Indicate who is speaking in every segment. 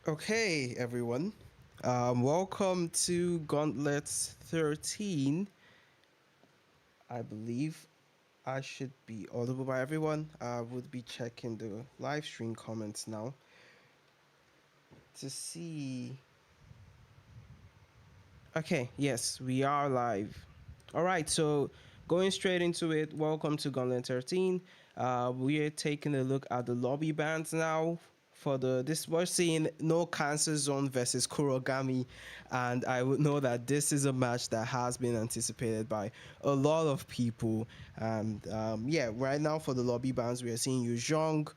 Speaker 1: Okay, everyone. Welcome to Gauntlet 13. I believe I should be audible by everyone. I would be checking the live stream comments now to see. Okay, yes, we are live. All right, so going straight into it, welcome to Gauntlet 13. We are taking a look at the lobby bands now. For this, we're seeing No Cancer Zone versus Kurogami, and I would know that this is a match that has been anticipated by a lot of people. And yeah, right now for the lobby bands, we are seeing Yuzhong,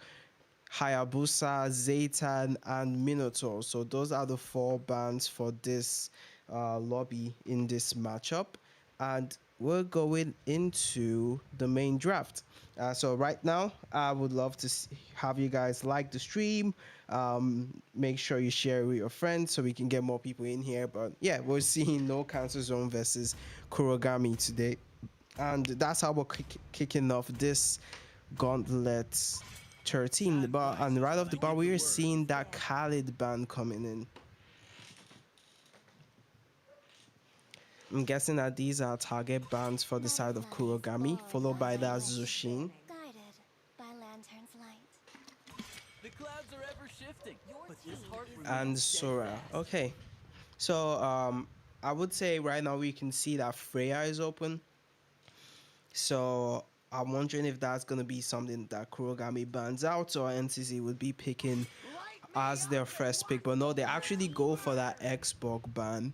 Speaker 1: Hayabusa, Zaytan, and Minotaur. So those are the four bands for this lobby in this matchup. And we're going into the main draft. So right now, I would love to have you guys like the stream. Make sure you share with your friends so we can get more people in here. But yeah, we're seeing No Cancer Zone versus Kurogami today. And that's how we're kicking off this Gauntlet 13. And right off the bat, we are seeing that Khalid band coming in. I'm guessing that these are target bands for the side of Kurogami, followed by that Zushin.
Speaker 2: Guided by lantern's light.
Speaker 3: The clouds are ever shifting, but this heart
Speaker 1: And Sora. Okay. So I would say right now we can see that Freya is open. So I'm wondering if that's gonna be something that Kurogami bans out or NCC would be picking as their first pick. But no, they actually go for that Xbox ban.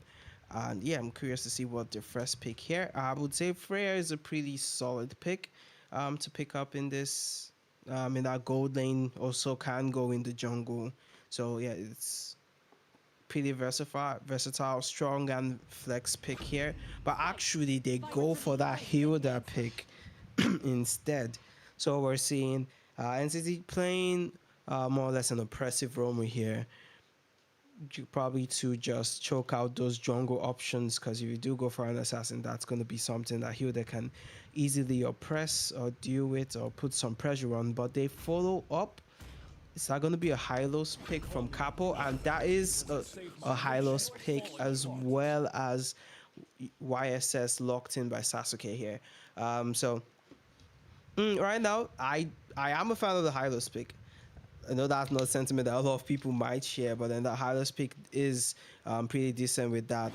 Speaker 1: And yeah, I'm curious to see what their first pick here. I would say Freya is a pretty solid pick to pick up in this in that gold lane. Also can go in the jungle. So yeah, it's pretty versatile, strong and flex pick here. But actually they go for that Hilda pick instead. So we're seeing NCT playing more or less an oppressive roamer here. Probably to just choke out those jungle options, because if you do go for an assassin, that's going to be something that Hilda can easily oppress or deal with or put some pressure on. But they follow up. Is that going to be a Hylos pick from Capo? And that is a Hylos pick, as well as YSS locked in by Sasuke here. So right now, I am a fan of the Hylos pick. I know that's not a sentiment that a lot of people might share, but then the highest pick is pretty decent with that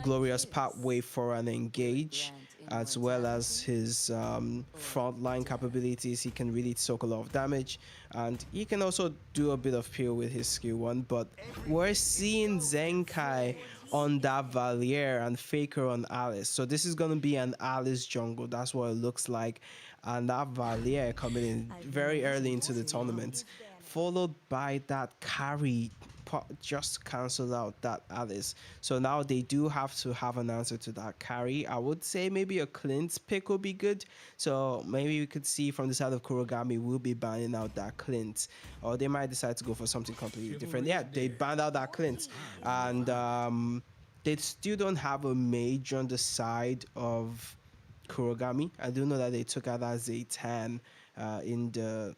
Speaker 1: glorious pathway for an engage, as well as his frontline capabilities. He can really soak a lot of damage, and he can also do a bit of peel with his skill one. But we're seeing Zenkai on that Valier and Faker on Alice. So this is going to be an Alice jungle. That's what it looks like. And that Valier coming in very early into the tournament, followed by that carry just cancel out that Alice. So now they do have to have an answer to that carry. I would say maybe a Clint's pick would be good. So maybe we could see from the side of Kurogami will be banning out that Clint, or they might decide to go for something completely different. Yeah, they banned out that Clint, and they still don't have a mage on the side of Kurogami. I do know that they took out that Zaytan in the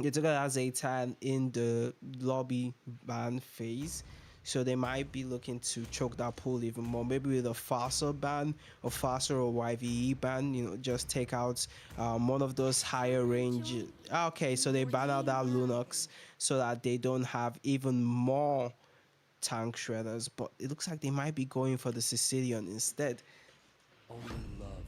Speaker 1: they took out Zaytan in the lobby ban phase. So they might be looking to choke that pool even more. Maybe with a faster ban or faster or YVE ban, just take out one of those higher range. Okay, so they ban out that Lunox so that they don't have even more tank shredders. But it looks like they might be going for the Sicilian instead.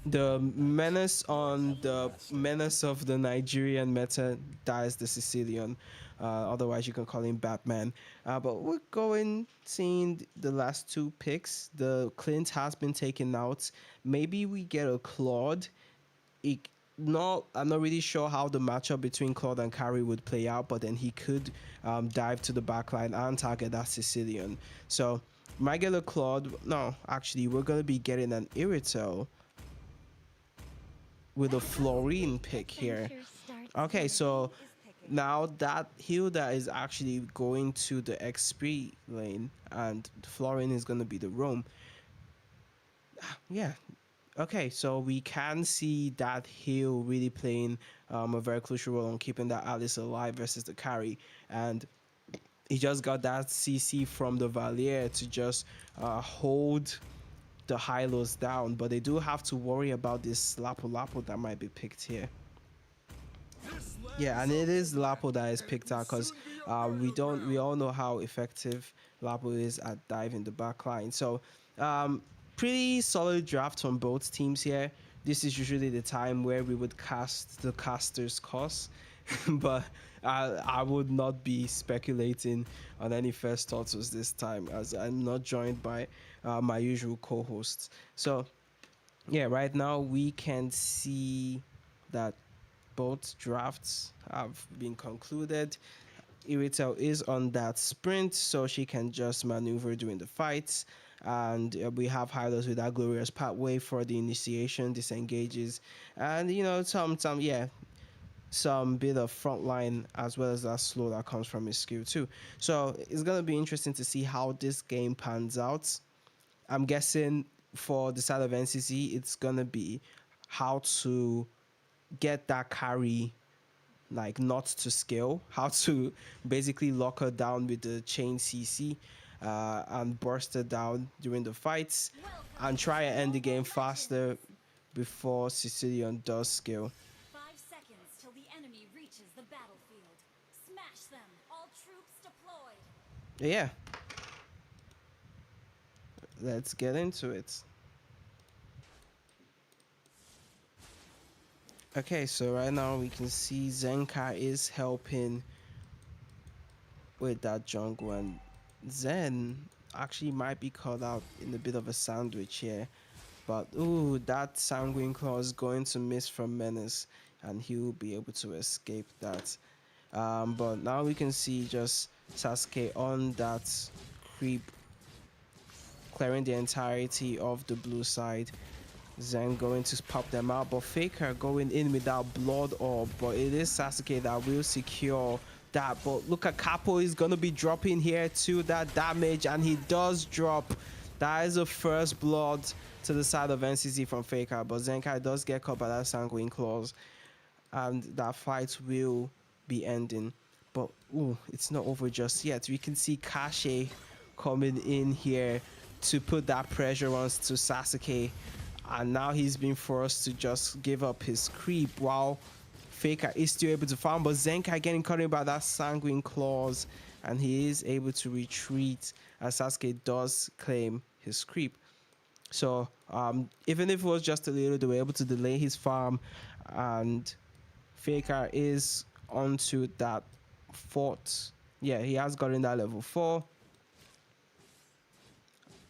Speaker 1: The menace of the Nigerian meta, dies the Sicilian. Otherwise, you can call him Batman. But we're going seeing the last two picks. The Clint has been taken out. Maybe we get a Claude. I'm not really sure how the matchup between Claude and Carry would play out, but then he could dive to the backline and target that Sicilian. So might get a Claude. No, actually, we're gonna be getting an Irritel with a Florine pick here. Okay, so now that Hilda is actually going to the XP lane and Florine is going to be the roam. Yeah. Okay, so we can see that heal really playing a very crucial role on keeping that Alice alive versus the carry. And He just got that CC from the Valier to just hold the Hylos down, but they do have to worry about this Lapu Lapu that might be picked here. Yeah, and it is Lapu that is picked out because we all know how effective Lapu is at diving the back line. So pretty solid draft from both teams here. This is usually the time where we would cast the caster's cost, but I would not be speculating on any first thoughts this time, as I'm not joined by my usual co-hosts. So yeah, right now we can see that both drafts have been concluded. Iritel is on that sprint, so she can just maneuver during the fights. And we have Hylos with that glorious pathway for the initiation, disengages, and some bit of frontline as well as that slow that comes from his skill too. So it's gonna be interesting to see how this game pans out. I'm guessing for the side of NCC, it's gonna be how to get that carry like not to scale, how to basically lock her down with the chain CC and burst her down during the fights and try and end the game faster before Sicilian does scale.
Speaker 2: 5 seconds till the enemy reaches the battlefield. Smash them! All troops deployed!
Speaker 1: Yeah. Let's get into it. Okay, so right now we can see Zenkai is helping with that jungle, and Zen actually might be caught out in a bit of a sandwich here. But ooh, that Sanguine Claw is going to miss from Menace, and he will be able to escape that. But now we can see just Sasuke on that creep, clearing the entirety of the blue side. Zen going to pop them out, but Faker going in without blood orb, but it is Sasuke that will secure that. But look at Capo is gonna be dropping here to that damage, and he does drop. That is a first blood to the side of NCC from Faker, but Zenkai does get caught by that Sanguine Claws, and that fight will be ending. But ooh, it's not over just yet. We can see Kashe coming in here to put that pressure on to Sasuke, and now he's been forced to just give up his creep while Faker is still able to farm, but Zenkai getting caught in by that Sanguine Claws, and he is able to retreat as Sasuke does claim his creep. So even if it was just a little, they were able to delay his farm, and Faker is onto that fort. Yeah, he has gotten that level 4.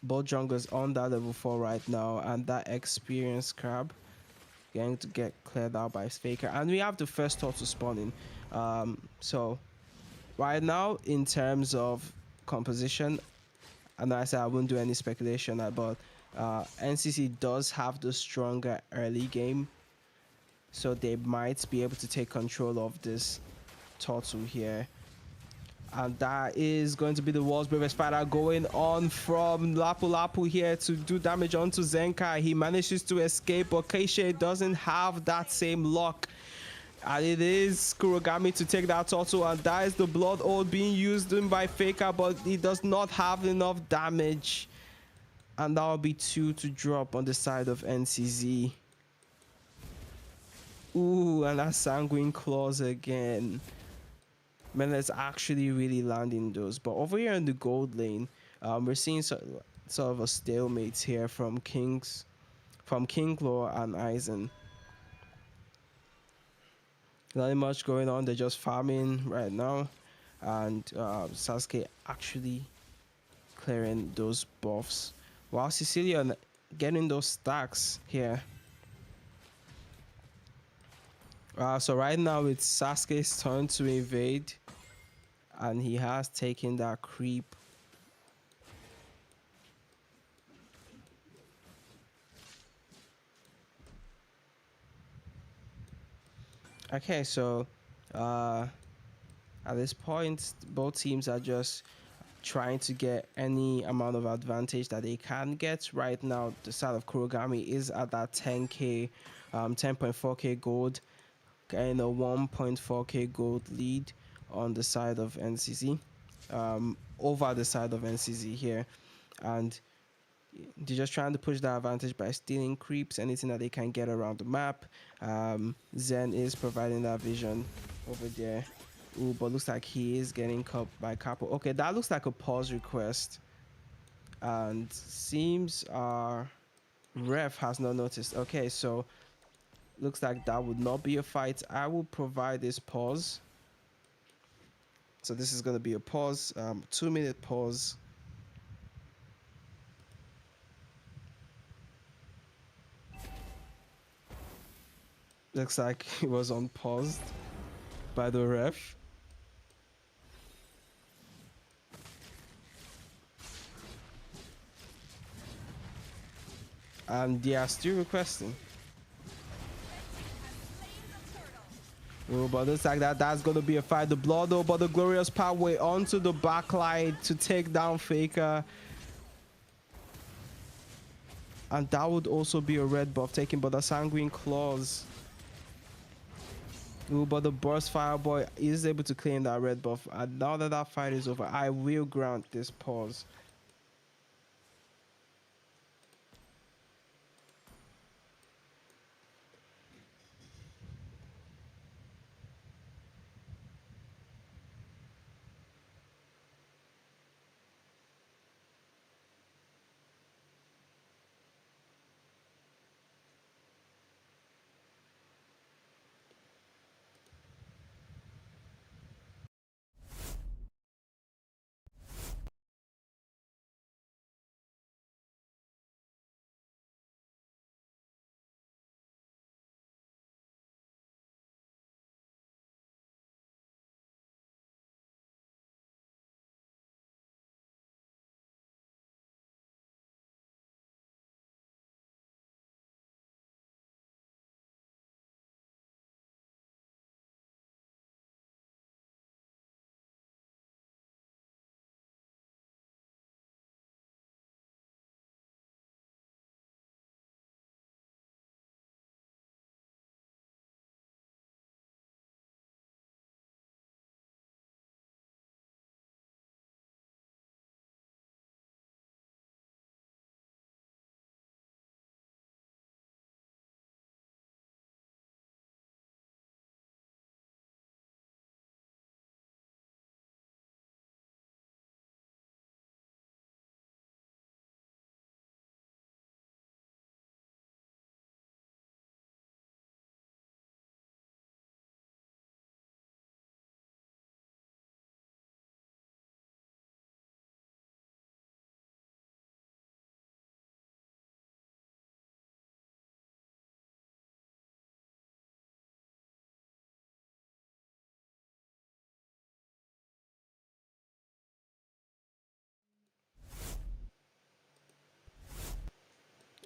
Speaker 1: Both junglers on that level 4 right now, and that experienced crab going to get cleared out by Faker, and we have the first turtle spawning. So right now, in terms of composition, and I said I wouldn't do any speculation, but NCC does have the stronger early game, so they might be able to take control of this turtle here. And that is going to be the world's bravest fighter going on from Lapu Lapu here to do damage onto Zenkai. He manages to escape, but Keishe doesn't have that same luck. And it is Kurogami to take that turtle, and that is the blood ode being used in by Faker, but he does not have enough damage. And that will be 2 to drop on the side of NCZ. Ooh, and that Sanguine Claws again. Man, that's actually really landing those. But over here in the gold lane, we're seeing sort of a stalemate here from King Claw and Aizen. Not much going on. They're just farming right now, and Sasuke actually clearing those buffs, while Sicilian getting those stacks here. So right now it's Sasuke's turn to invade, and he has taken that creep. Okay, so at this point, both teams are just trying to get any amount of advantage that they can get. Right now, the side of Kurogami is at that 10k, 10.4k gold, getting a 1.4k gold lead on the side of NCC. over the side of NCZ here, and they're just trying to push the advantage by stealing creeps, anything that they can get around the map. Zen is providing that vision over there. Ooh, but looks like he is getting caught by Capo. Okay, that looks like a pause request. And seems ref has not noticed. Okay, so looks like that would not be a fight. I will provide this pause. So this is going to be a pause, 2-minute pause. Looks like it was unpaused by the ref. And they are still requesting. Oh, but looks like that's gonna be a fight. The blood though, but the glorious pathway onto the backline to take down Faker. And that would also be a red buff taken by the Sanguine Claws. Ooh, but the burst fireboy is able to claim that red buff. And now that that fight is over, I will grant this pause.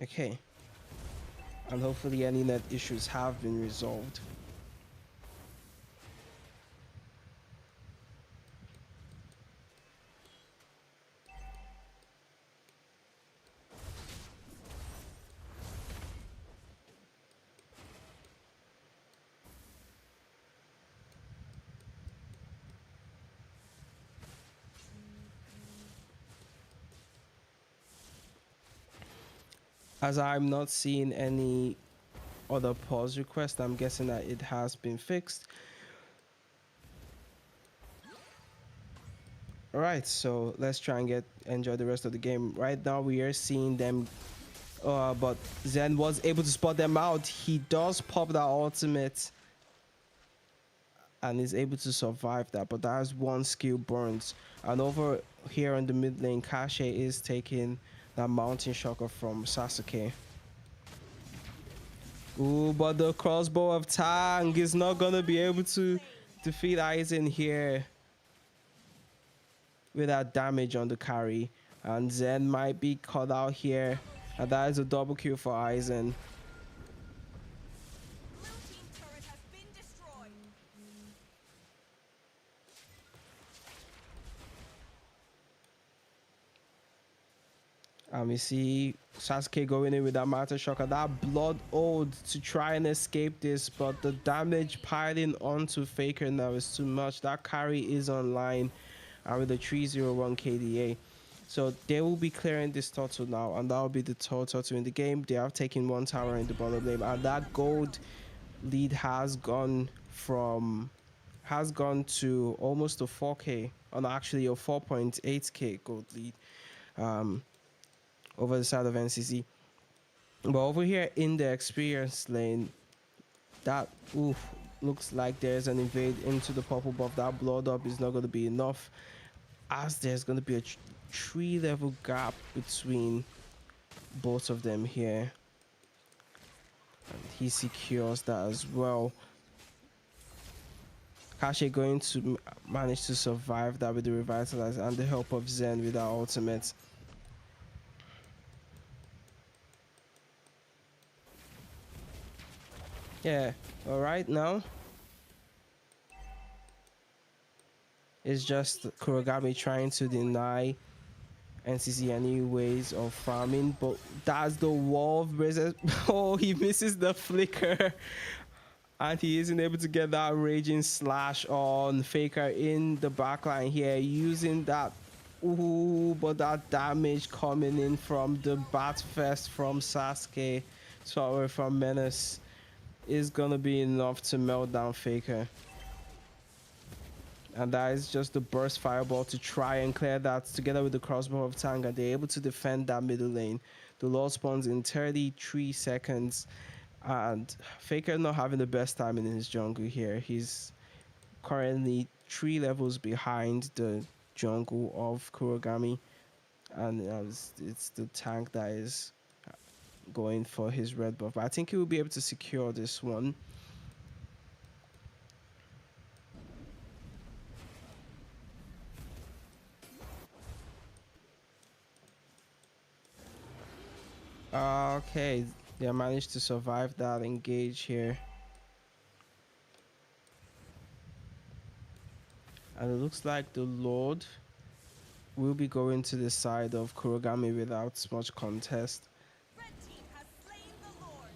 Speaker 1: Okay. And hopefully any net issues have been resolved. As I'm not seeing any other pause request, I'm guessing that it has been fixed. All right, so let's try and enjoy the rest of the game. Right now we are seeing them, but Zen was able to spot them out. He does pop that ultimate and is able to survive that, but that is one skill burns. And over here on the mid lane, Kashe is taking that mountain shocker from Sasuke. Ooh, but the crossbow of Tang is not gonna be able to defeat Aizen here with that damage on the carry. And Zen might be caught out here. And that is a double kill for Aizen. And we see Sasuke going in with that Master Shocker, that Blood Ode to try and escape this, but the damage piling onto Faker now is too much. That carry is online. with a 301 KDA. So they will be clearing this turtle now, and that will be the third turtle in the game. They have taken one tower in the bottom lane, and that gold lead has gone to almost a 4k, or no, actually a 4.8k gold lead over the side of NCC. But over here in the experience lane, that looks like there's an invade into the purple buff. That blood up is not going to be enough, as there's going to be a 3 level gap between both of them here, and he secures that as well. Kashe going to manage to survive that with the revitalize and the help of Zen with our ultimate. Yeah, all right, now it's just Kurogami trying to deny NCC any ways of farming, but that's the wall of braces. Oh, he misses the flicker, and he isn't able to get that raging slash on Faker in the backline here using that. Ooh, but that damage coming in from the bat fest from Sasuke, sorry, from Menace, is gonna be enough to melt down Faker. And that is just the burst fireball to try and clear that together with the crossbow of Tanga. They're able to defend that middle lane. The Lord spawns in 33 seconds, and Faker not having the best time in his jungle here. He's currently 3 levels behind the jungle of Kurogami, and it's the tank that is going for his red buff. But I think he will be able to secure this one. Okay, they managed to survive that engage here. And it looks like the Lord will be going to the side of Kurogami without much contest.
Speaker 2: Red team has slain the Lord.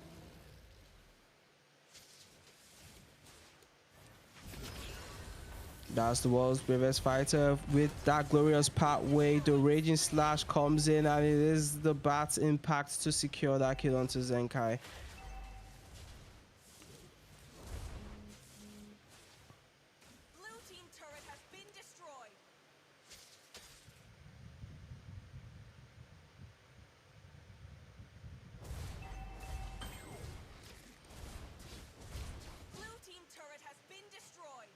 Speaker 1: That's the world's bravest fighter with that glorious pathway. The raging slash comes in, and it is the bat's impact to secure that kill onto Zenkai.
Speaker 2: Blue team turret has been destroyed. Blue team turret has been destroyed.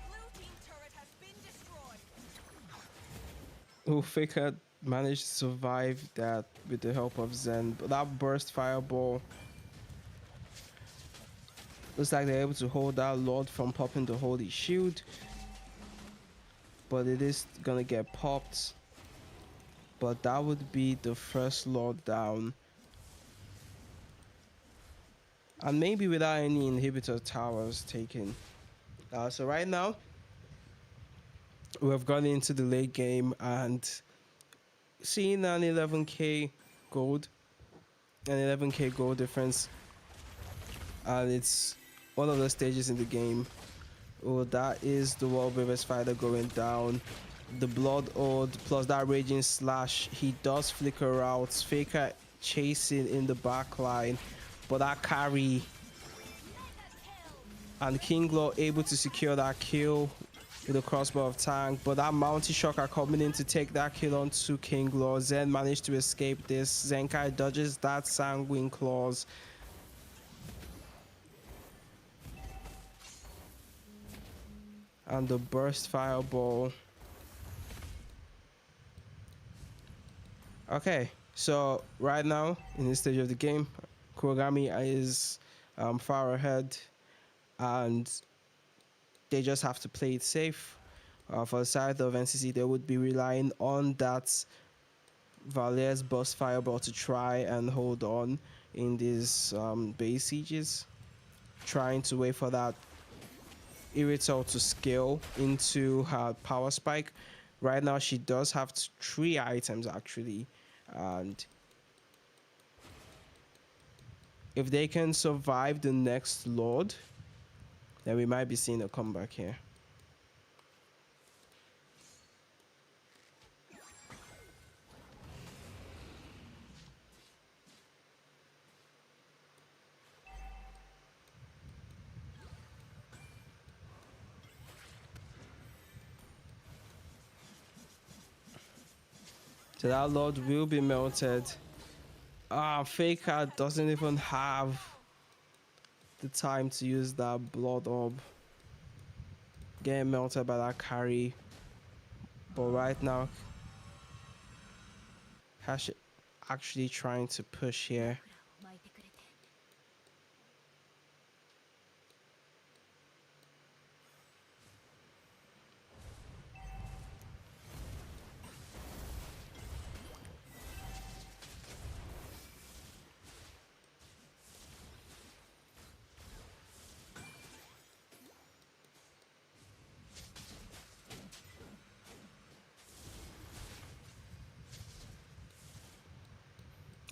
Speaker 2: Blue team turret has been destroyed.
Speaker 1: Faker managed to survive that with the help of Zen, but that burst fireball looks like they're able to hold that Lord from popping the holy shield, but it is gonna get popped. But that would be the first Lord down, and maybe without any inhibitor towers taken. So right now we've gone into the late game and seeing an 11k gold, an 11k gold difference, and it's one of the stages in the game. Oh, that is the world bravest fighter going down. The blood ode plus that raging slash, he does flicker out. Faker chasing in the back line, but that carry, and King Law able to secure that kill with a crossbow of tank, but that Mountie Shocker coming in to take that kill onto King Law. Zen managed to escape this. Zenkai dodges that Sanguine Claws. And the burst fireball. Okay, so right now in this stage of the game, Kurogami is far ahead, and they just have to play it safe. For the side of NCC, they would be relying on that Valier's burst fireball to try and hold on in these base sieges, trying to wait for that Irrital to scale into her power spike. Right now, she does have three items actually, and if they can survive the next Lord, then we might be seeing a comeback here. So that Lord will be melted. Faker doesn't even have the time to use that blood orb. Getting melted by that carry. But right now, Hash actually trying to push here.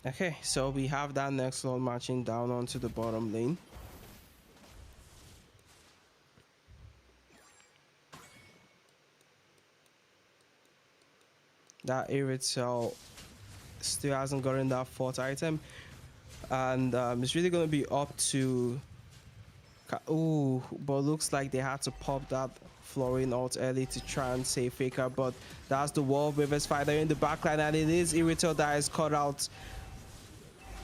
Speaker 1: Okay, so we have that next Lord marching down onto the bottom lane. That Iritzel still hasn't gotten that fourth item, and it's really going to be up to. Ooh, but looks like they had to pop that Florian ult early to try and save Faker, but that's the Wolf Rivers fighter in the backline, and it is Iritzel that is cut out,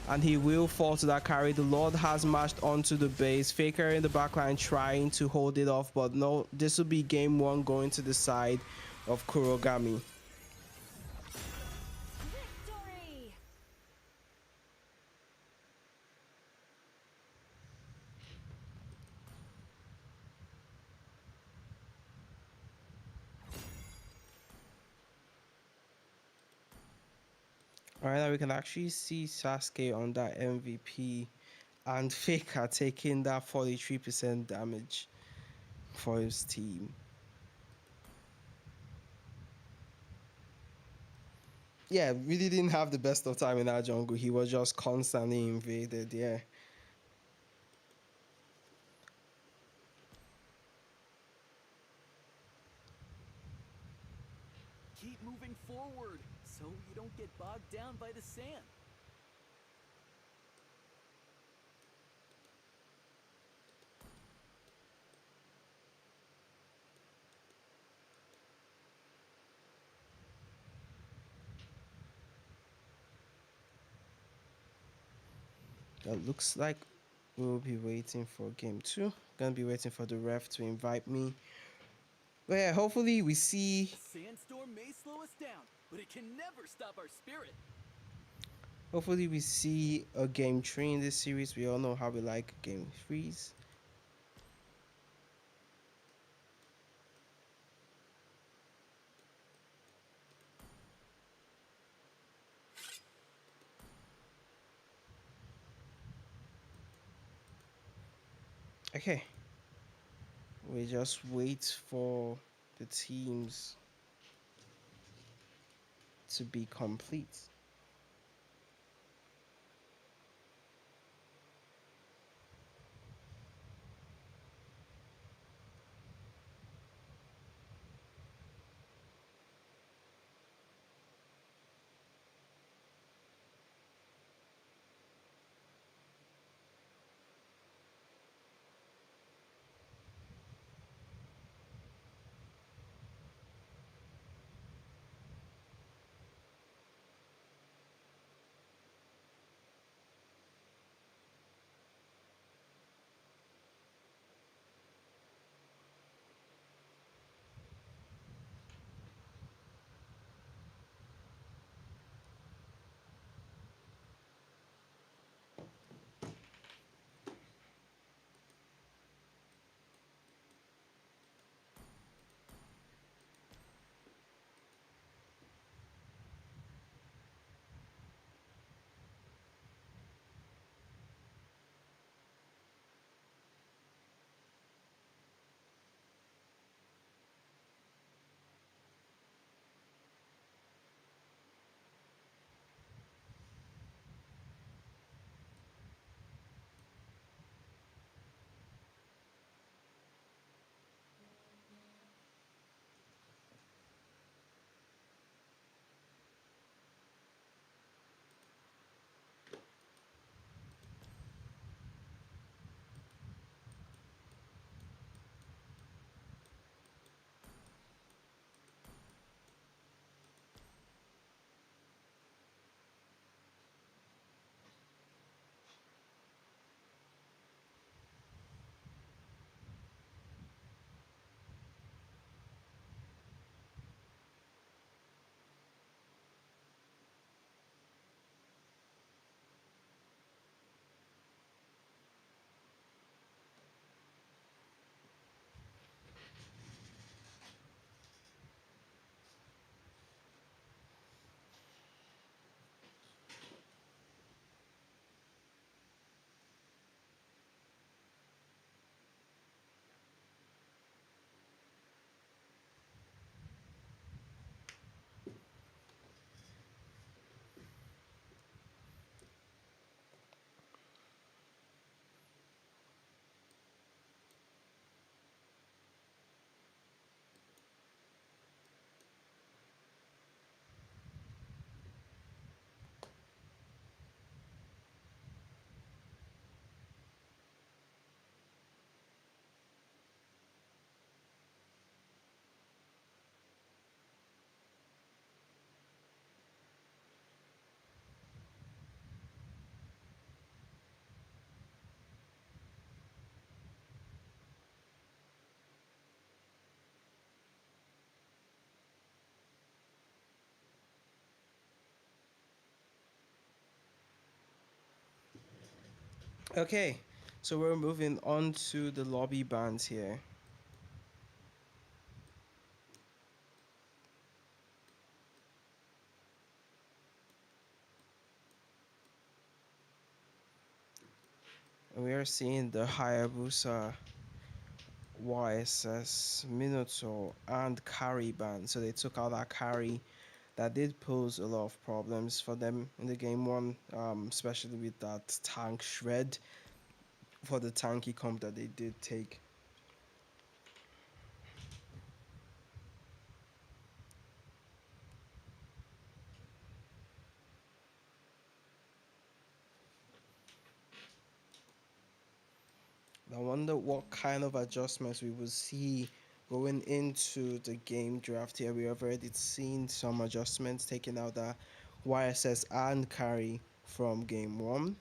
Speaker 1: and he will fall to that carry. The Lord has marched onto the base. Faker in the backline trying to hold it off, but no, this will be game one going to the side of Kurogami.
Speaker 2: Victory!
Speaker 1: All right, now we can actually see Sasuke on that MVP and Faker taking that 43% damage for his team. Yeah, really didn't have the best of time in that jungle. He was just constantly invaded, yeah.
Speaker 3: Keep moving forward so you don't get bogged down by the sand.
Speaker 1: It looks like we'll be waiting for game two. Gonna be waiting for the ref to invite me. But yeah, hopefully we see.
Speaker 3: A sandstorm may slow us down, but it can never stop our spirit.
Speaker 1: Hopefully we see a game three in this series. We all know how we like game threes. Okay. We just wait for the teams to be complete. Okay, so we're moving on to the lobby bans here. We are seeing the Hayabusa, YSS, Minotaur, and carry ban. So they took out that carry that did pose a lot of problems for them in the game one, especially with that tank shred for the tanky comp that they did take. I wonder what kind of adjustments we will see going into the game draft here. We have already seen some adjustments taking out the YSS and carry from game one.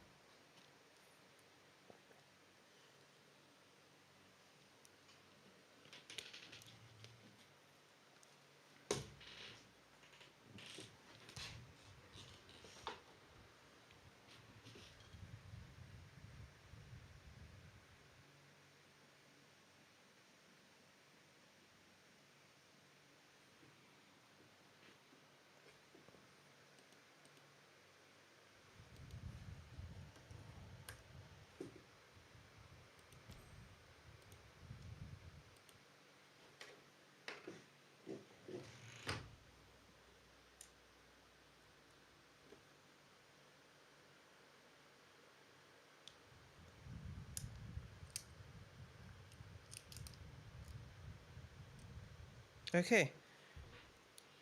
Speaker 1: Okay,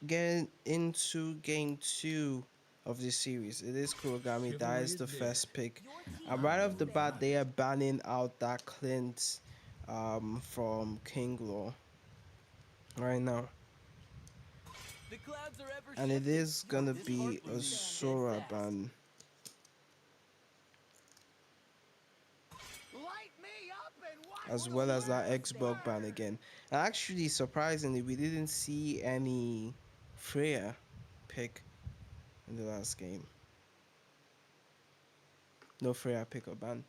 Speaker 1: getting into game two of this series. It is Kurogami. That is the first pick.
Speaker 2: Your team
Speaker 1: And right off the
Speaker 2: has
Speaker 1: bat, they are banning out that Clint from King Law right now.
Speaker 3: The clouds are ever
Speaker 1: And it
Speaker 3: shifting.
Speaker 1: is gonna
Speaker 3: This
Speaker 1: be
Speaker 3: heart will
Speaker 1: a
Speaker 3: stand
Speaker 1: Sora
Speaker 3: steadfast.
Speaker 1: ban.
Speaker 4: Light me up and watch
Speaker 1: As
Speaker 4: the
Speaker 1: well as that
Speaker 4: world
Speaker 1: Xbox ban
Speaker 4: burn.
Speaker 1: again. And actually, surprisingly, we didn't see any Freya pick in the last game. No Freya pick or ban.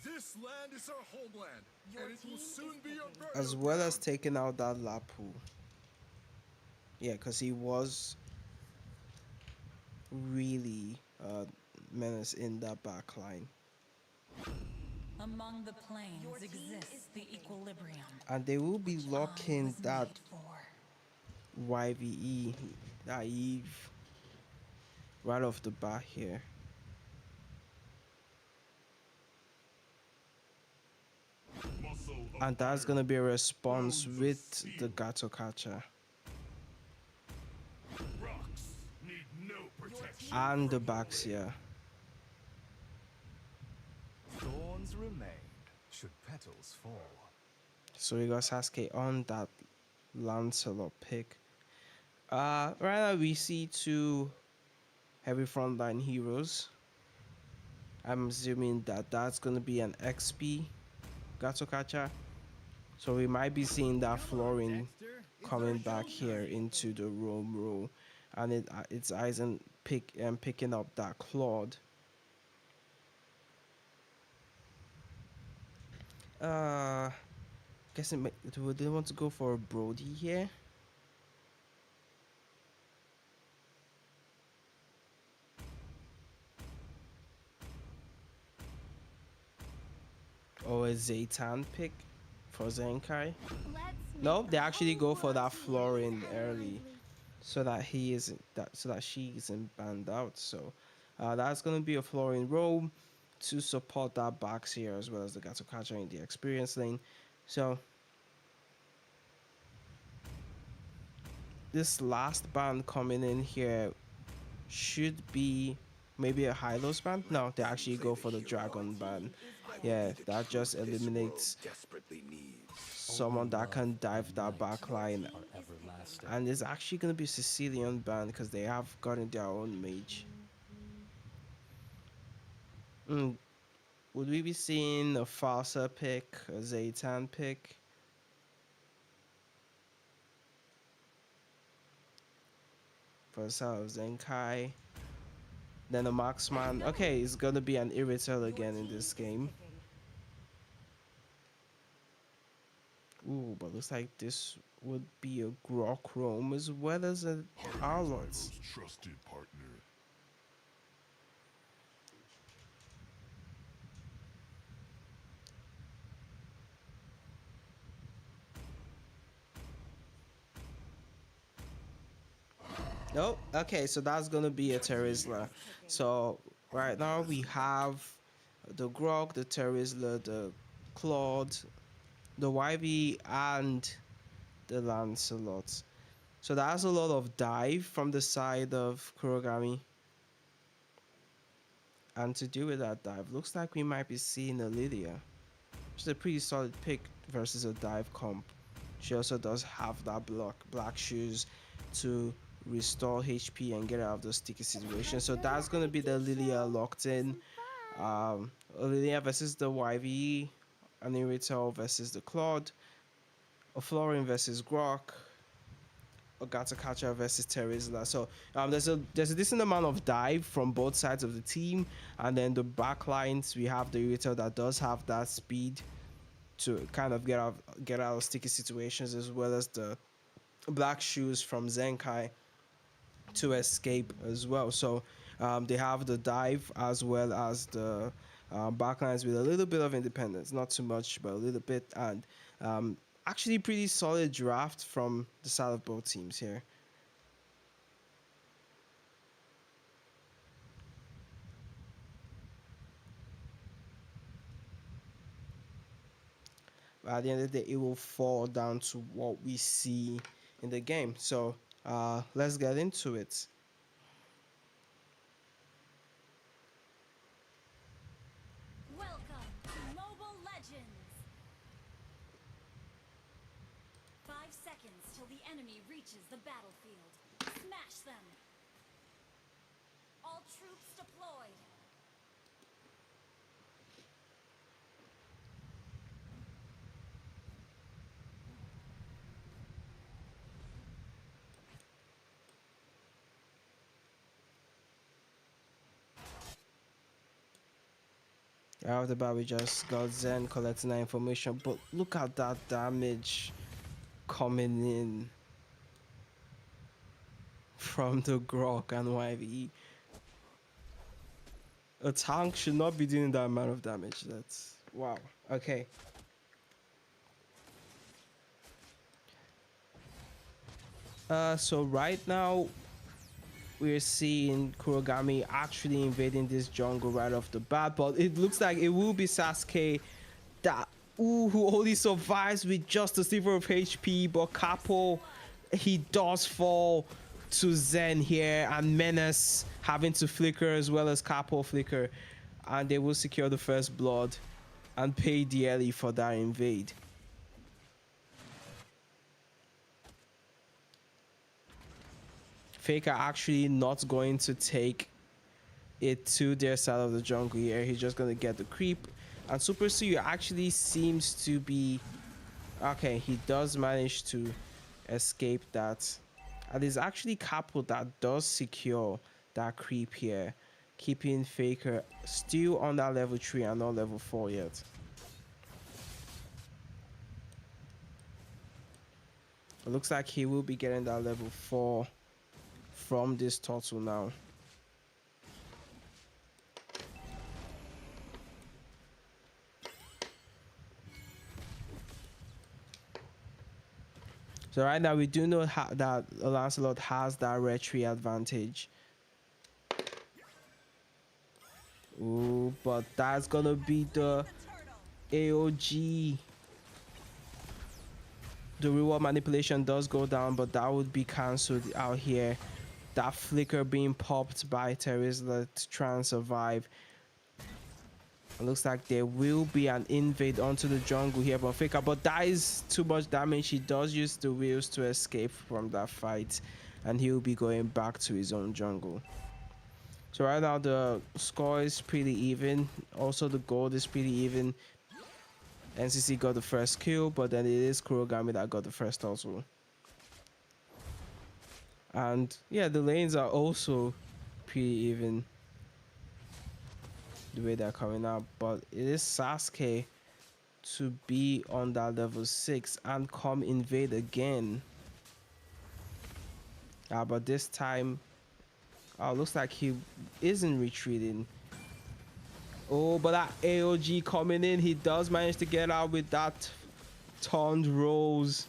Speaker 5: This land is our homeland,
Speaker 2: Your
Speaker 5: and it will
Speaker 2: team
Speaker 5: soon
Speaker 2: is
Speaker 5: be our
Speaker 2: picking.
Speaker 5: burial
Speaker 1: As well as
Speaker 5: ground.
Speaker 1: taking out that Lapu. Yeah, because he was really menace in that back line.
Speaker 6: Among the planes
Speaker 2: Your team is
Speaker 6: exists the
Speaker 2: picking.
Speaker 6: equilibrium
Speaker 1: And they will be
Speaker 6: which I
Speaker 1: locking
Speaker 6: was
Speaker 1: that
Speaker 6: made for.
Speaker 1: YVE, that Eve, right off the bat here. And that's gonna be a response with the Gato Catcher
Speaker 5: Rocks need no
Speaker 2: Your
Speaker 5: protection.
Speaker 2: team
Speaker 1: and the
Speaker 2: is picking.
Speaker 1: Baxia.
Speaker 4: Thorns remain should petals fall.
Speaker 1: So we got Sasuke on that Lancelot pick. Right now we see two heavy frontline heroes. I'm assuming that that's gonna be an XP Gato Catcher. So we might be seeing that Florin coming back here into the Rome role, and it's Eisen picking up that Claude. Guessing do they want to go for a Brody here? Or a Zaytan pick for Zenkai? No, they actually go for that Florin early, so that he isn't so that she isn't banned out. So that's gonna be a Florin role to support that box here as well as the Gato Catcher in the experience lane. So this last band coming in here should be maybe a Hylos band. No, they actually go for the Dragon band. Yeah, that just eliminates
Speaker 5: Desperately needs.
Speaker 1: someone that can dive that back line.
Speaker 3: Are everlasting.
Speaker 1: And it's actually going to be Sicilian band because they have gotten their own mage. Would we be seeing a Falsa pick, a Zaytan pick? For Sao Zenkai. Then a marksman. Okay, it's gonna be an irrital again in this game. Ooh, but looks like this would be a Grok Roam as well as a Harlot.
Speaker 5: Trusted partner.
Speaker 1: Nope. Okay, so that's gonna be a Terizla. So right now we have the Grok, the Terizla, the Claude, the YV, and the Lancelot. So that's a lot of dive from the side of Kurogami. And to do with that dive, looks like we might be seeing a Lydia. Which is a pretty solid pick versus a dive comp. She also does have that black shoes to restore HP and get out of those sticky situations. So that's gonna be the Lilia locked in. Lilia versus the YV, an Irrital versus the Claude, a Florin versus Grok, a Gatakacha versus Terizla. So there's a decent amount of dive from both sides of the team, and then the back lines we have the Irrital that does have that speed to kind of get out of sticky situations, as well as the black shoes from Zenkai to escape as well. So they have the dive as well as the backlines with a little bit of independence, not too much, but a little bit, and actually pretty solid draft from the side of both teams here. But at the end of the day, it will fall down to what we see in the game. So let's get into it.
Speaker 2: Welcome to Mobile Legends! 5 seconds till the enemy reaches the battlefield. Smash them! All troops deployed!
Speaker 1: Out the bat, we just got Zen collecting that information, but look at that damage coming in from the Grok and YVE. A tank should not be doing that amount of damage. That's wow. Okay. So right now we're seeing Kurogami actually invading this jungle right off the bat, but it looks like it will be Sasuke that who only survives with just a sliver of HP, but Capo, he does fall to Zen here, and Menace having to flicker as well as Capo flicker, and they will secure the first blood and pay dearly for that invade. Faker actually not going to take it to their side of the jungle here. He's just going to get the creep. And Super Suyu actually seems to be... Okay, he does manage to escape that. And it's actually Capo that does secure that creep here, keeping Faker still on that level 3 and not level 4 yet. It looks like he will be getting that level 4 from this turtle now. So right now we do know that Lancelot has that retry advantage. Ooh, but that's gonna be the AOG. The reward manipulation does go down, but that would be cancelled out here. That flicker being popped by Terizla to try and survive. It looks like there will be an invade onto the jungle here from Faker, but that is too much damage. He does use the wheels to escape from that fight, and he'll be going back to his own jungle. So right now the score is pretty even. Also the gold is pretty even. NCC got the first kill, but then it is Kurogami that got the first also. And yeah, the lanes are also pretty even. the way they're coming out, but it is Sasuke to be on that level 6 and come invade again. But this time, looks like he isn't retreating. Oh, but that AOG coming in, he does manage to get out with that taunt rolls.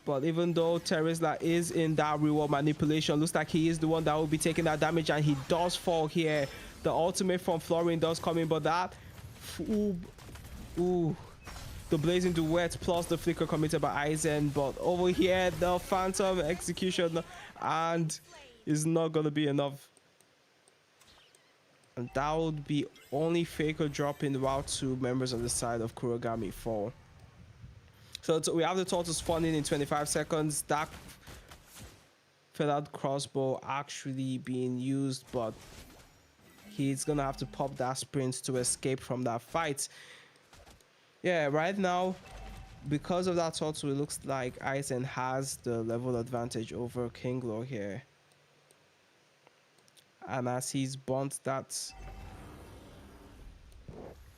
Speaker 1: But even though Terizla is in that reward manipulation, looks like he is the one that will be taking that damage, and he does fall here. The ultimate from Florin does come in, but that... Ooh. The Blazing Duet plus the flicker committed by Aizen. But over here, the Phantom execution, and is not going to be enough. And that would be only Faker dropping while 2 members on the side of Kurogami fall. So we have the total spawning in 25 seconds. That feathered crossbow actually being used, but he's gonna have to pop that sprint to escape from that fight. Yeah, right now, because of that total, it looks like Aizen has the level advantage over Kinglaw here. And as he's burnt that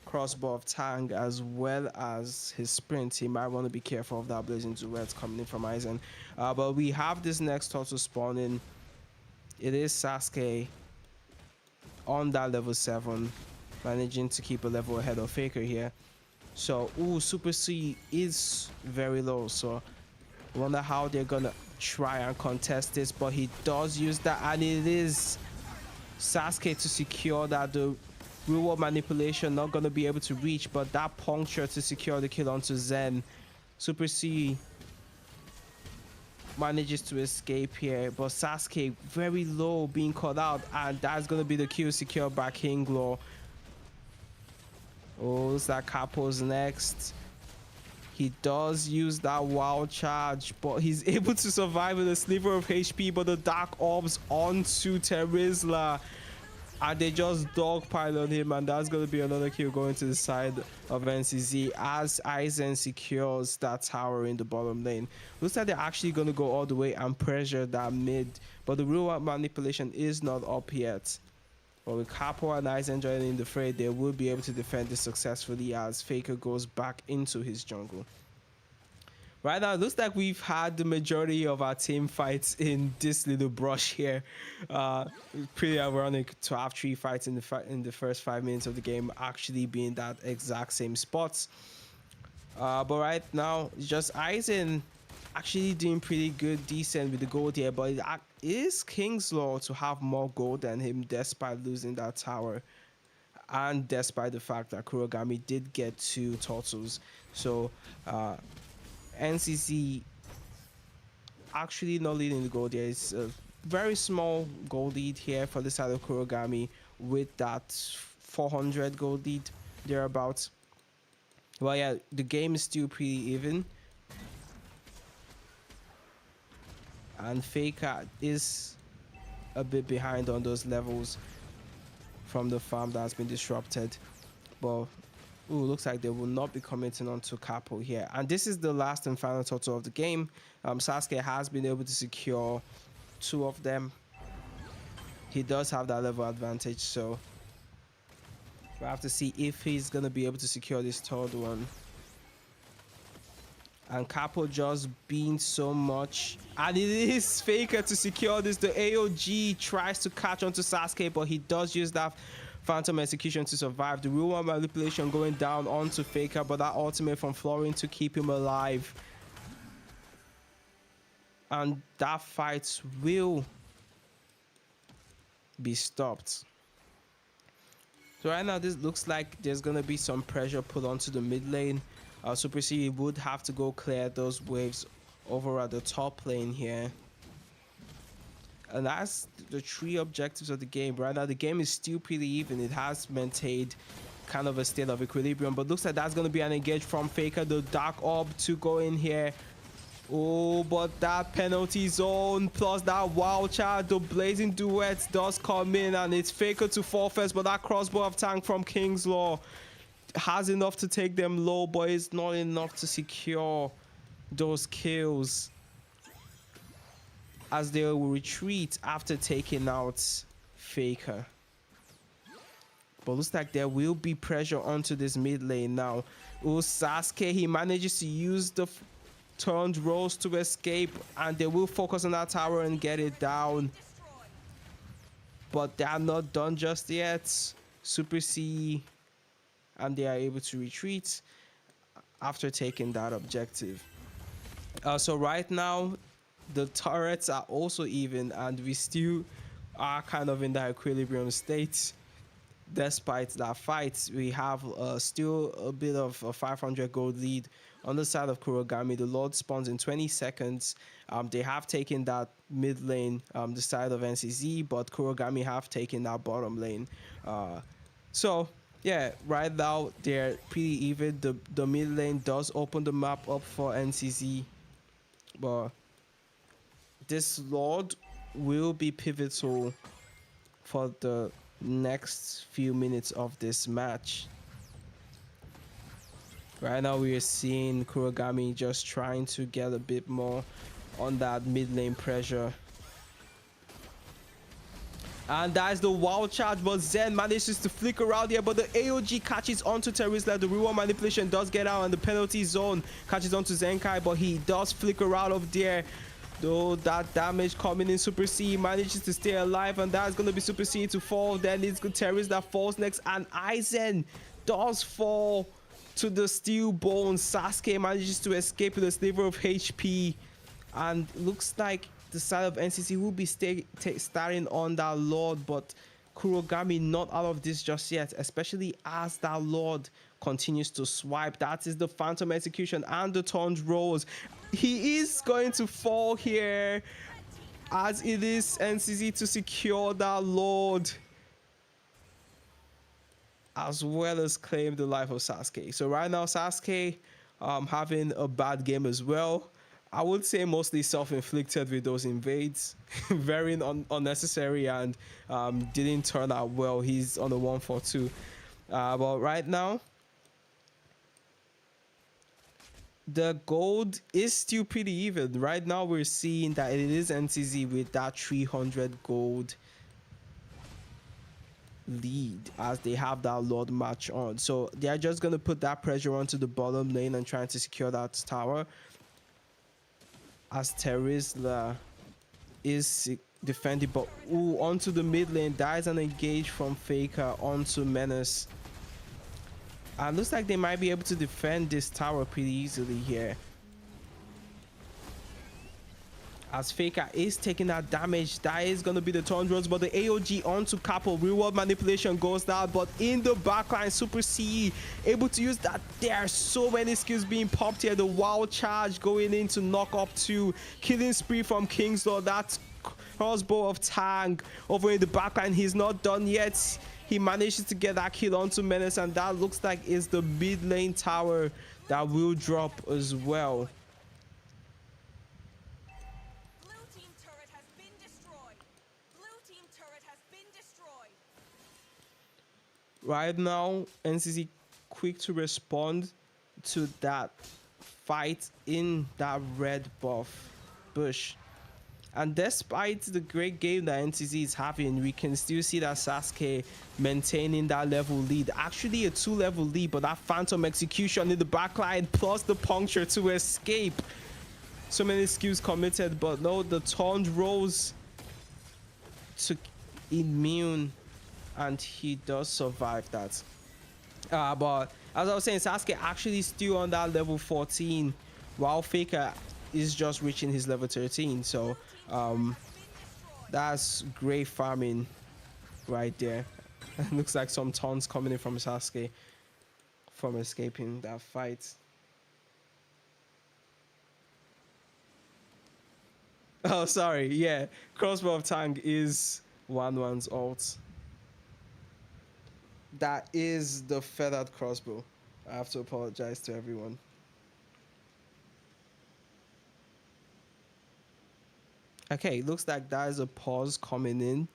Speaker 1: crossbow of Tang as well as his sprint, he might want to be careful of that Blazing Duet coming in from Aizen. But we have this next turtle spawning. It is Sasuke on that level 7, managing to keep a level ahead of Faker here. So, Super C is very low, so I wonder how they're gonna try and contest this, but he does use that, and it is Sasuke to secure that. The reward manipulation not going to be able to reach, but that puncture to secure the kill onto Zen. Super C manages to escape here, but Sasuke very low, being caught out, and that's going to be the kill secured by Kinglaw. Oh, looks like Capo's next. He does use that wild charge, but he's able to survive with a sliver of HP, but the Dark Orbs onto Terizla, and they just dogpile on him, and that's going to be another kill going to the side of NCZ as Aizen secures that tower in the bottom lane. Looks like they're actually going to go all the way and pressure that mid, but the real manipulation is not up yet. But with Capo and Aizen joining the fray, they will be able to defend this successfully as Faker goes back into his jungle. Right now, it looks like we've had the majority of our team fights in this little brush here. Pretty ironic to have 3 fights in the first 5 minutes of the game actually being that exact same spots. But right now, it's just Aizen actually doing pretty good, decent with the gold here. But it is Kingslaw to have more gold than him despite losing that tower. And despite the fact that Kurogami did get 2 turtles. So, NCC actually not leading the gold here. It's a very small gold lead here for the side of Kurogami with that 400 gold lead thereabouts. Well, yeah, the game is still pretty even. And Faker is a bit behind on those levels from the farm that has been disrupted. But looks like they will not be committing on to Capo here. And this is the last and final total of the game. Sasuke has been able to secure 2 of them. He does have that level advantage, so we'll have to see if he's going to be able to secure this 3rd one. And Capo just being so much. And it is Faker to secure this. The AOG tries to catch onto Sasuke, but he does use that Phantom execution to survive. The real manipulation going down onto Faker, but that ultimate from Florin to keep him alive. And that fight will be stopped. So right now, this looks like there's going to be some pressure put onto the mid lane. Super C would have to go clear those waves over at the top lane here. And that's the 3 objectives of the game. Right now, the game is still pretty even. It has maintained kind of a state of equilibrium, but looks like that's going to be an engage from Faker. The Dark Orb to go in here. Oh, but that penalty zone plus that wild charge, the Blazing Duet does come in, and it's Faker to fall first, but that crossbow of Tank from Kingslaw has enough to take them low, but it's not enough to secure those kills, as they will retreat after taking out Faker. But looks like there will be pressure onto this mid lane now. Oh, Sasuke, he manages to use the turned rolls to escape, and they will focus on that tower and get it down. But they are not done just yet. Super C, and they are able to retreat after taking that objective. So right now, the turrets are also even, and we still are kind of in that equilibrium state. Despite that fight, we have still a bit of a 500 gold lead on the side of Kurogami. The Lord spawns in 20 seconds. They have taken that mid lane, the side of NCZ, but Kurogami have taken that bottom lane. So yeah, right now they're pretty even. The mid lane does open the map up for NCZ, but this Lord will be pivotal for the next few minutes of this match. Right now we are seeing Kurogami just trying to get a bit more on that mid lane pressure. And that is the wild charge, but Zen manages to flick around here, but the AOG catches onto Terizla. The reward manipulation does get out, and the penalty zone catches onto Zenkai, but he does flick around up there. Though that damage coming in, Super C manages to stay alive, and that's going to be Super C to fall. Then it's Terizla that falls next, and Aizen does fall to the steel bones. Sasuke manages to escape with a sliver of HP, and looks like the side of NCC will be starting on that Lord, but Kurogami not out of this just yet, especially as that Lord continues to swipe. That is the Phantom Execution and the Taunt Rolls. He is going to fall here, as it is NCC to secure that Lord, as well as claim the life of Sasuke. So right now Sasuke having a bad game as well. I would say mostly self-inflicted with those invades. Very unnecessary, and didn't turn out well. He's on the 1-4-2. But right now, the gold is still pretty even. Right now, we're seeing that it is NCZ with that 300 gold lead, as they have that Lord match on. So they're just going to put that pressure onto the bottom lane and trying to secure that tower, as Terizla is defending, but onto the mid lane. Dies an engage from Faker onto Menace, and looks like they might be able to defend this tower pretty easily here, as Faker is taking that damage. That is going to be the Tundras, but the AOG onto Capo. Reward manipulation goes down, but in the backline, Super CE able to use that. There are so many skills being popped here. The wild charge going in to knock up to killing spree from Kingslaw. That's crossbow of Tang over in the backline. He's not done yet. He manages to get that kill onto Menace, and that looks like is the mid lane tower that will drop as well. Right now, NCC quick to respond to that fight in that red buff bush. And despite the great game that NCC is having, we can still see that Sasuke maintaining that level lead. Actually a 2-level lead, but that Phantom Execution in the backline plus the puncture to escape. So many skills committed, but no, the taunt rolls took immune, and he does survive that. But as I was saying, Sasuke actually still on that level 14, while Faker is just reaching his level 13. So that's great farming right there. Looks like some taunts coming in from Sasuke from escaping that fight. Oh, sorry. Yeah, crossbow of Tang is 1-1's ult. That is the feathered crossbow. I have to apologize to everyone. Okay, looks like that is a pause coming in.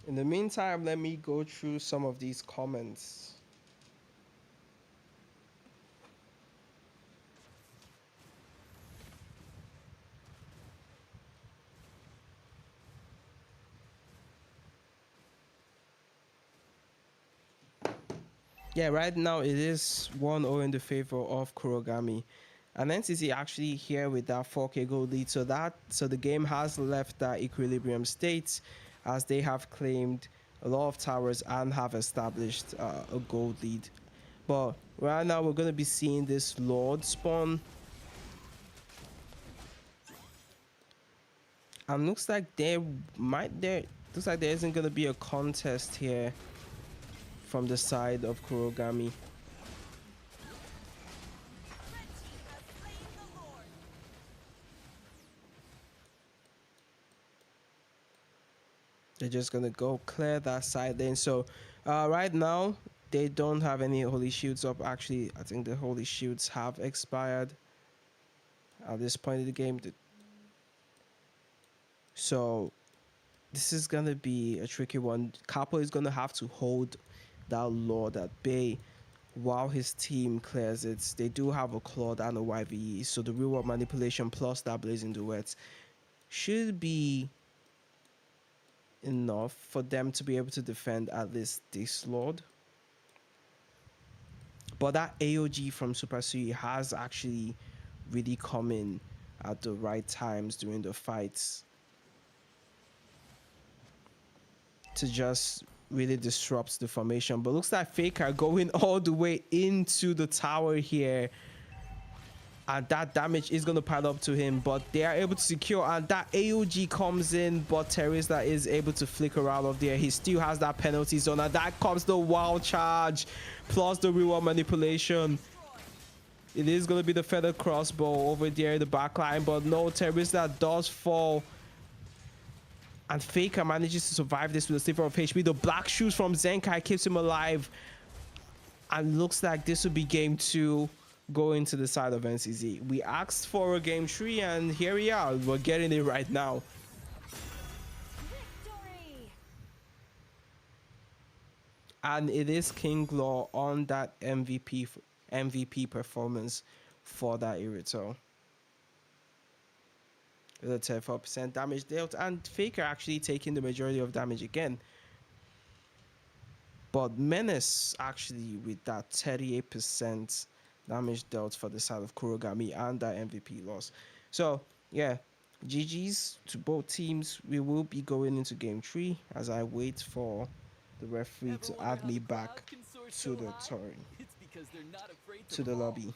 Speaker 1: In the meantime, let me go through some of these comments. Yeah, right now it is 1-0 in the favor of Kurogami. And NCC actually here with that 4K gold lead. So the game has left that equilibrium state as they have claimed a lot of towers and have established a gold lead. But right now we're going to be seeing this Lord spawn. And looks like there isn't going to be a contest here from the side of Kurogami.
Speaker 2: Red team has slain the Lord.
Speaker 1: They're just gonna go clear that side lane. So right now they don't have any holy shields up. Actually, I think the holy shields have expired at this point in the game. So this is gonna be a tricky one. Capo is gonna have to hold that Lord at bay while his team clears it. They do have a Claude and a YVE, so the real world manipulation plus that blazing duets should be enough for them to be able to defend at least this Lord. But that AOG from Super Sui has actually really come in at the right times during the fights to just really disrupt the formation. But looks like Faker going all the way into the tower here. And that damage is going to pile up to him, but they are able to secure, and that AOG comes in, but Teresa is able to flicker out of there. He still has that penalty zone, and that comes the wild charge plus the reward manipulation. It is going to be the feather crossbow over there in the back line, but no, Teresa does fall. And Faker manages to survive this with a sliver of HP. The black shoes from Zenkai keeps him alive. And looks like this will be game 2 going to the side of NCZ. We asked for a game 3 and here we are. We're getting it right now.
Speaker 2: Victory!
Speaker 1: And it is King Law on that MVP performance for that Irito. With a 34% damage dealt, and Faker actually taking the majority of damage again. But Menace actually with that 38% damage dealt for the side of Kurogami and that MVP loss. So yeah, GG's to both teams. We will be going into game 3 as I wait for the referee
Speaker 3: Ever
Speaker 1: to
Speaker 3: wonder
Speaker 1: add
Speaker 3: how
Speaker 1: me
Speaker 3: the
Speaker 1: back
Speaker 3: clouds can soar
Speaker 1: to
Speaker 3: so
Speaker 1: the
Speaker 3: high?
Speaker 1: turn,
Speaker 3: It's because they're not afraid
Speaker 1: to the
Speaker 3: fall.
Speaker 1: lobby.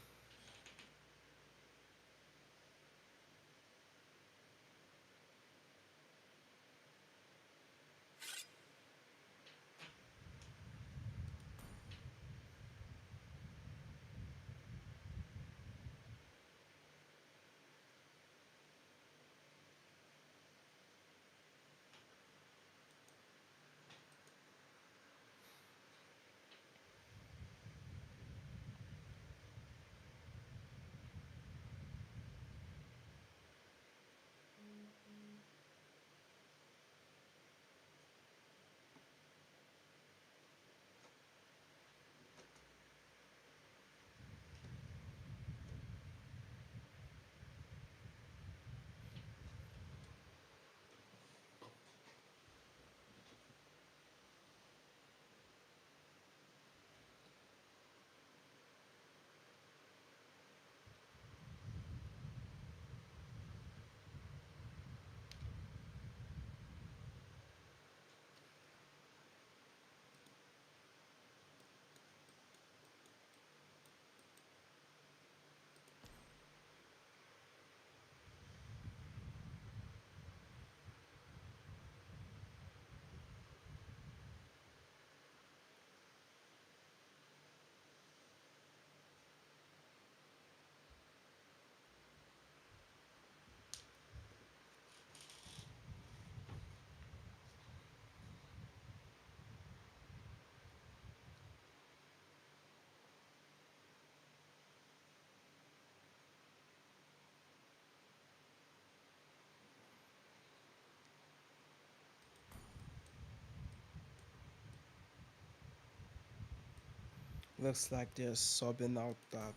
Speaker 1: Looks like they're subbing out that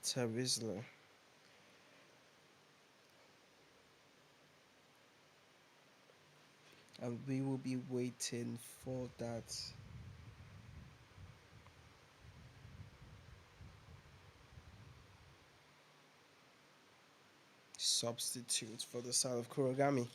Speaker 1: Terrizler. And we will be waiting for that substitute for the side of Kurogami.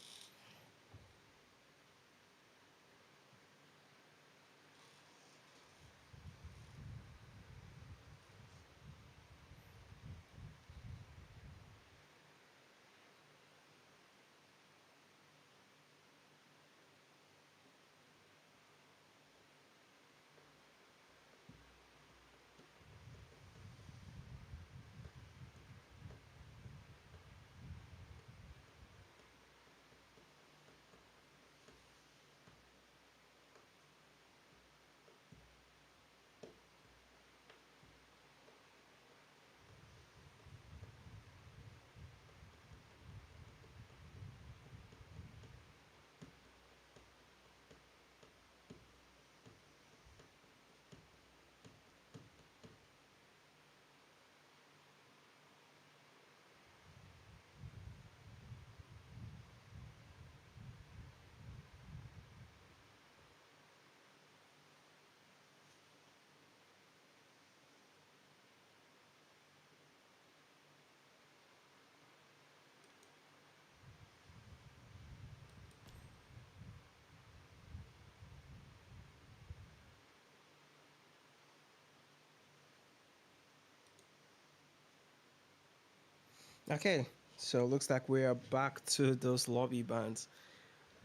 Speaker 1: Okay, so looks like we are back to those lobby bans.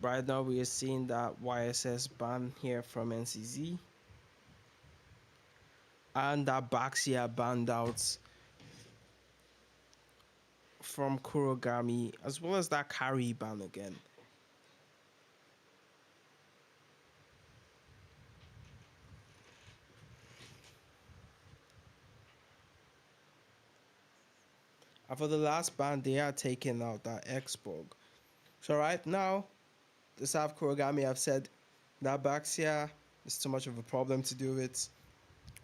Speaker 1: Right now we are seeing that YSS ban here from NCZ and that Baxia banned out from Kurogami, as well as that carry ban again. And for the last ban, they are taking out that Xborg. So right now, the South Kurogami have said that Baxia is too much of a problem to do with.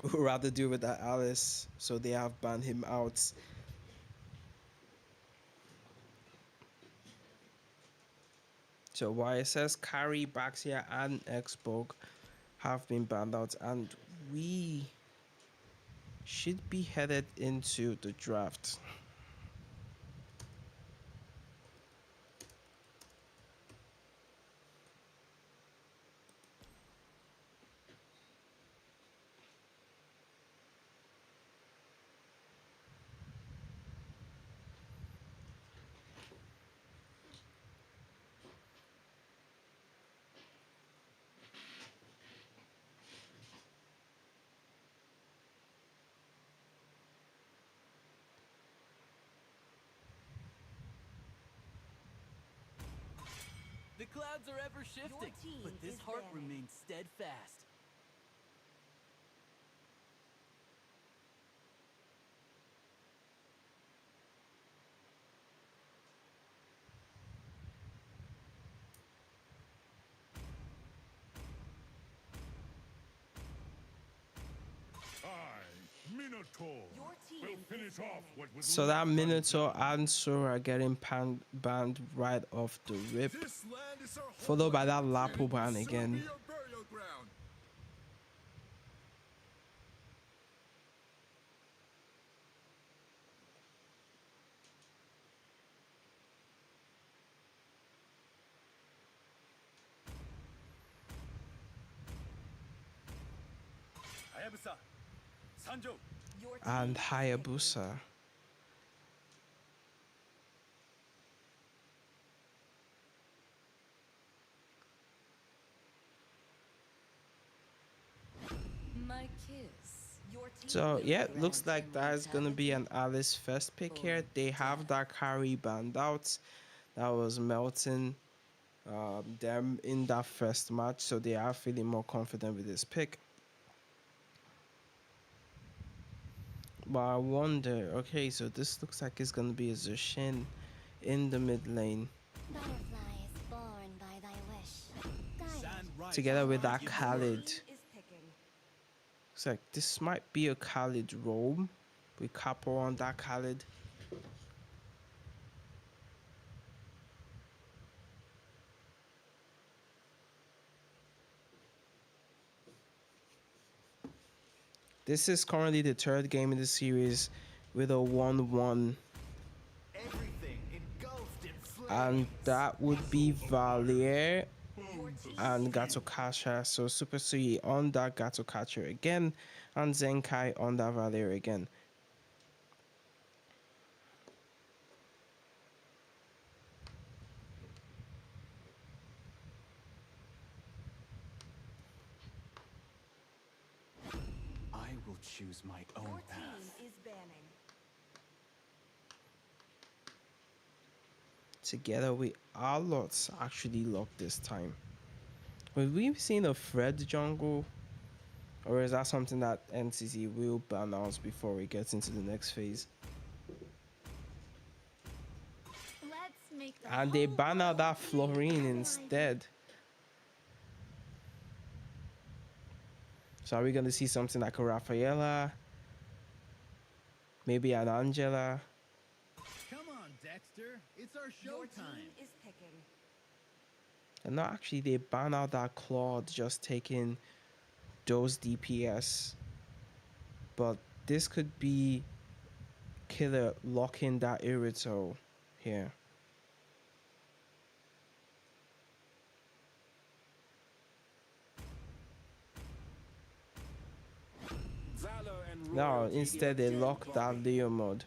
Speaker 1: We'd rather do with that Alice, so they have banned him out. So YSS, Carry, Baxia, and Xborg have been banned out, and we should be headed into the draft.
Speaker 3: The clouds are ever shifting,
Speaker 2: team
Speaker 3: but this
Speaker 2: is
Speaker 3: heart
Speaker 2: banning.
Speaker 3: remains steadfast.
Speaker 5: I, Minotaur,
Speaker 2: Your team
Speaker 5: will
Speaker 2: is
Speaker 5: finish off
Speaker 2: banning.
Speaker 5: what was
Speaker 1: So
Speaker 5: left
Speaker 1: that Minotaur
Speaker 5: undone.
Speaker 1: and Sora are getting banned right off the rip,
Speaker 5: This land is our
Speaker 1: followed by that
Speaker 5: homeland,
Speaker 1: Lapo
Speaker 5: and it will
Speaker 1: ban
Speaker 5: soon
Speaker 1: again.
Speaker 5: be your burial ground.
Speaker 3: Hayabusa, Sanjo.
Speaker 2: Your team
Speaker 1: And
Speaker 2: is banning.
Speaker 1: Hayabusa.
Speaker 2: My kiss. Your team
Speaker 1: So
Speaker 2: will
Speaker 1: yeah,
Speaker 2: grant
Speaker 1: looks like that's gonna be an
Speaker 2: immortality.
Speaker 1: Alice first pick here.
Speaker 2: Or
Speaker 1: They have that carry banned out. That was melting them in that first match, so they are feeling more confident with this pick. But I wonder, okay, so this looks like it's gonna be a Zushin in the mid lane,
Speaker 6: Butterfly is born by thy wish. Guided.
Speaker 3: Sand rise.
Speaker 1: together with that
Speaker 3: Give the
Speaker 1: Khalid.
Speaker 3: word.
Speaker 2: Is picking.
Speaker 1: Looks like this might be a Khalid roam with Capo on that Khalid. This is currently the third game in the series with a 1-1,
Speaker 4: Everything engulfed in flames.
Speaker 1: and that would be Valier and Gatokasha. So Super Sui on that Gatokasha again, and Zenkai on that Valier again.
Speaker 3: I will choose my own
Speaker 2: Your
Speaker 3: path.
Speaker 2: team is banning.
Speaker 1: Together with our lots actually locked this time. Have we seen a Fred jungle? Or is that something that NCC will announce before we get into the next phase?
Speaker 6: Let's make the
Speaker 1: And they
Speaker 6: whole
Speaker 1: ban out
Speaker 6: world
Speaker 1: that
Speaker 6: feel
Speaker 1: Florine
Speaker 6: alive.
Speaker 1: instead. So are we going to see something like a Rafaela? Maybe an Angela?
Speaker 7: Come on, Dexter. It's our
Speaker 2: Your
Speaker 7: showtime.
Speaker 2: team is picking.
Speaker 1: And no, actually, they ban out that Claude just taking those DPS. But this could be Killer locking that Irito here. No, instead they lock that Leo mode.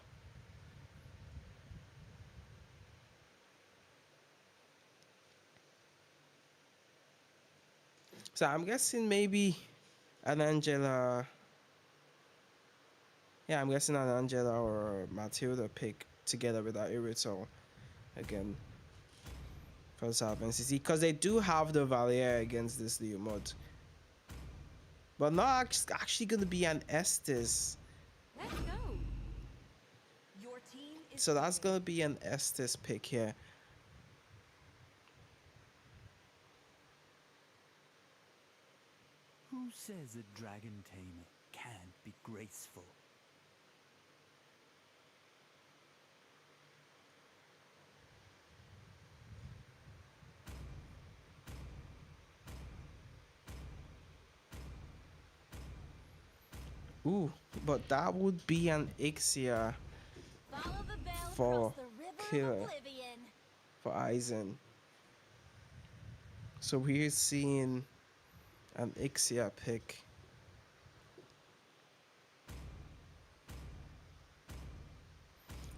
Speaker 1: So I'm guessing maybe an Angela. Yeah, I'm guessing an Angela or Matilda pick together with that Irito again. For South NCC. Because they do have the Valier against this Leo mode. But not actually going to be an Estes.
Speaker 2: Let's go. Your team is
Speaker 1: So that's
Speaker 2: picking.
Speaker 1: going to be an Estes pick here.
Speaker 3: Who says a dragon tamer can't be graceful?
Speaker 1: Ooh, but that would be an Ixia
Speaker 6: Follow the bell
Speaker 1: For
Speaker 6: across the river
Speaker 1: Killer.
Speaker 6: of oblivion.
Speaker 1: for Aizen. So we're seeing an Ixia pick.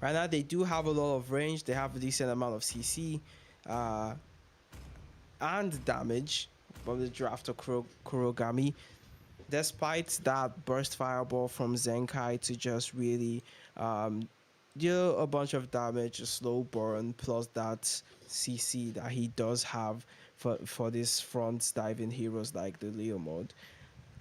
Speaker 1: Right now, they do have a lot of range. They have a decent amount of CC and damage from the draft of Kurogami. Despite that burst fireball from Zenkai to just really deal a bunch of damage, a slow burn, plus that CC that he does have for these front diving heroes like the Leo mode.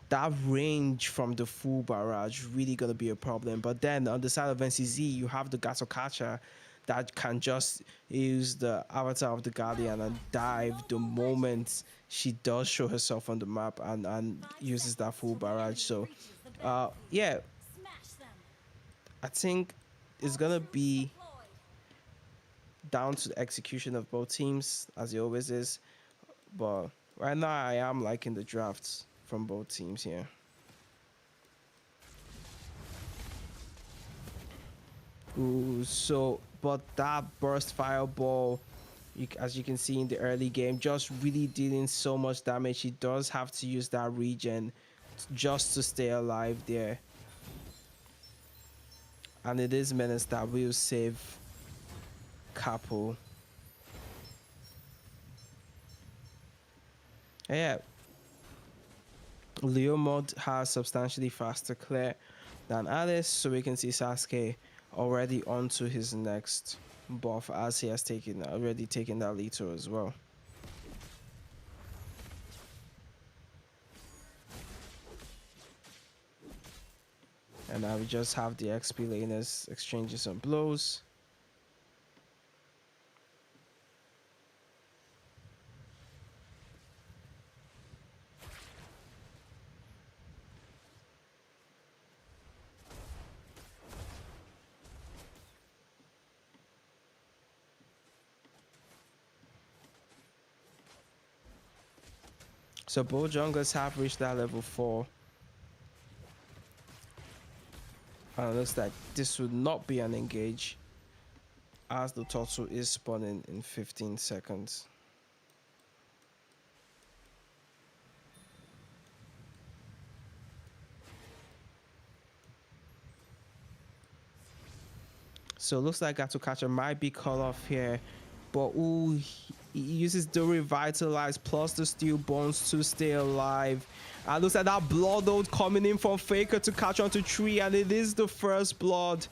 Speaker 1: That range from the full barrage really gonna be a problem. But then on the side of NCZ, you have the Gasokacha that can just use the avatar of the Guardian and dive the moment she does show herself on the map and uses that full barrage. So yeah,
Speaker 2: Smash them.
Speaker 1: I think it's
Speaker 2: All
Speaker 1: gonna
Speaker 2: troops
Speaker 1: be
Speaker 2: deployed.
Speaker 1: down to the execution of both teams, as it always is. But right now, I am liking the drafts from both teams here. Ooh, so, but that burst fireball, as you can see in the early game, just really dealing so much damage. He does have to use that regen just to stay alive there. And it is Menace that will save Capo. Yeah. Leo mod has substantially faster clear than Alice, so we can see Sasuke already onto his next buff as he has already taken that Lito as well. And now we just have the XP laners exchanging some blows. So both junglers have reached that level 4. And it looks like this would not be an engage, as the turtle is spawning in 15 seconds. So it looks like Catcher might be cut off here. But ooh, he uses the revitalize plus the steel bones to stay alive. And looks like that blood oath coming in from Faker to catch onto Tree, and it is the first blood.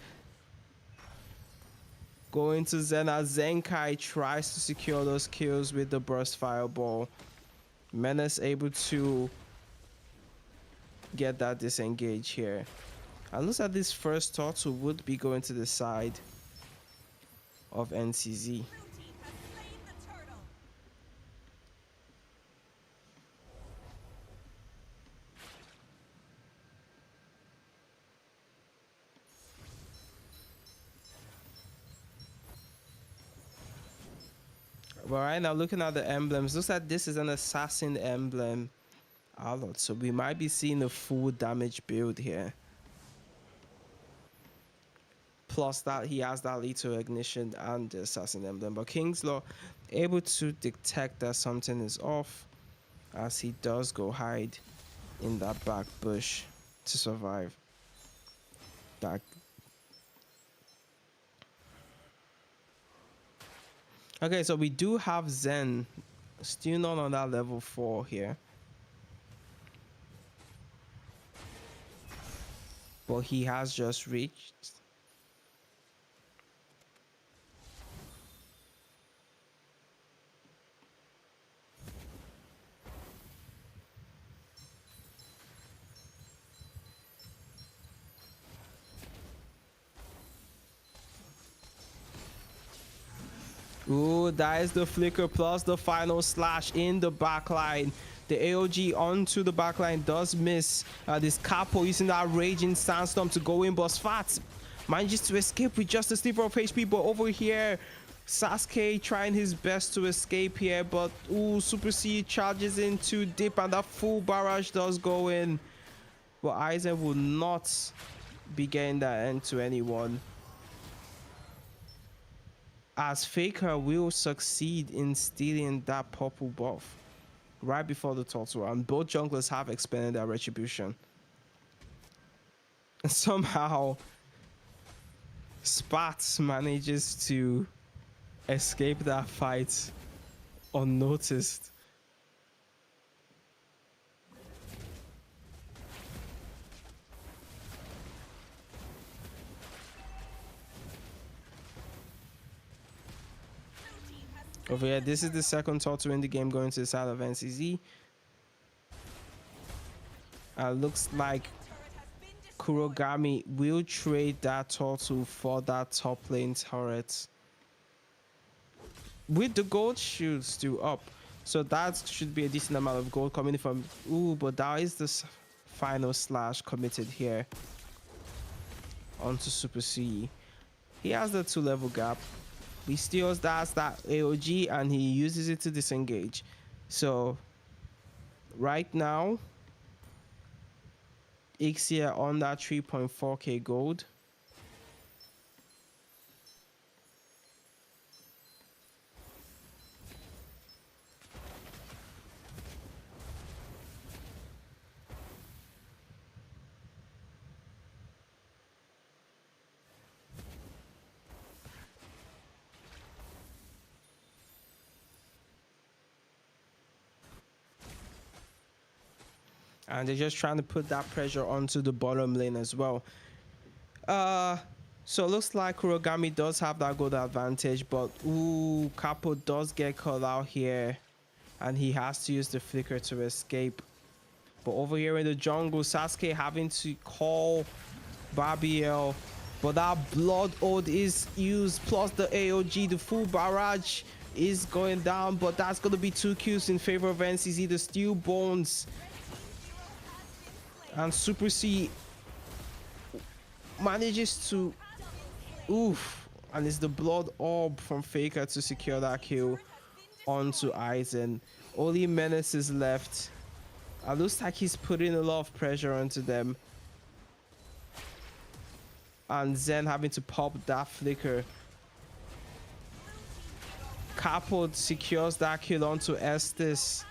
Speaker 1: Going to Zena. Zenkai tries to secure those kills with the burst fireball. Menace able to get that disengage here. And looks like this first turtle would be going to the side of NCZ. But right now, looking at the emblems, looks like this is an assassin emblem. So we might be seeing a full damage build here. Plus that he has that lethal ignition and the assassin emblem. But Kingslaw able to detect that something is off, as he does go hide in that back bush to survive. Okay, so we do have Zen still not on that level 4 here. But he has just reached. Ooh, that is the flicker plus the final slash in the backline. The AOG onto the backline does miss. This Capo using that raging sandstorm to go in, but Sfats manages to escape with just a sliver of HP. But over here, Sasuke trying his best to escape here, but ooh, Super C charges in too deep, and that full barrage does go in. But Aizen will not be getting that end to anyone, as Faker will succeed in stealing that purple buff right before the turtle, and both junglers have expended their retribution. And somehow Spats manages to escape that fight unnoticed. Over here, this is the second turtle in the game going to the side of NCZ. Looks like Kurogami will trade that turtle for that top lane turret, with the gold shield still up. So that should be a decent amount of gold coming from. Ooh, but that is the final slash committed here onto Super C. He has the 2-level gap. He steals that AOG and he uses it to disengage. So right now, Ixia on that 3.4k gold. And they're just trying to put that pressure onto the bottom lane as well. So it looks like Kurogami does have that gold advantage, but ooh, Capo does get caught out here, and he has to use the flicker to escape. But over here in the jungle, Sasuke having to call Barbiel, but that blood oath is used, plus the AOG, the full barrage is going down, but that's going to be 2 kills in favor of NCZ. The steel bones and Super C manages to oof, and it's the blood orb from Faker to secure that kill onto Aizen. Only Menace is left. It looks like he's putting a lot of pressure onto them. And Zen having to pop that flicker. Capo secures that kill onto Estes.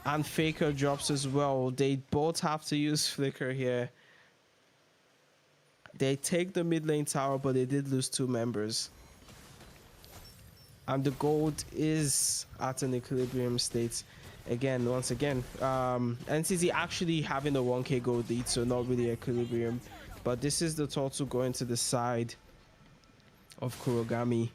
Speaker 1: And Faker drops as well. They both have to use flicker here. They take the mid lane tower, but they did lose 2 members. And the gold is at an equilibrium state. Again, once again, NCZ actually having a 1k gold lead, so not really equilibrium. But this is the turtle going to the side of Kurogami.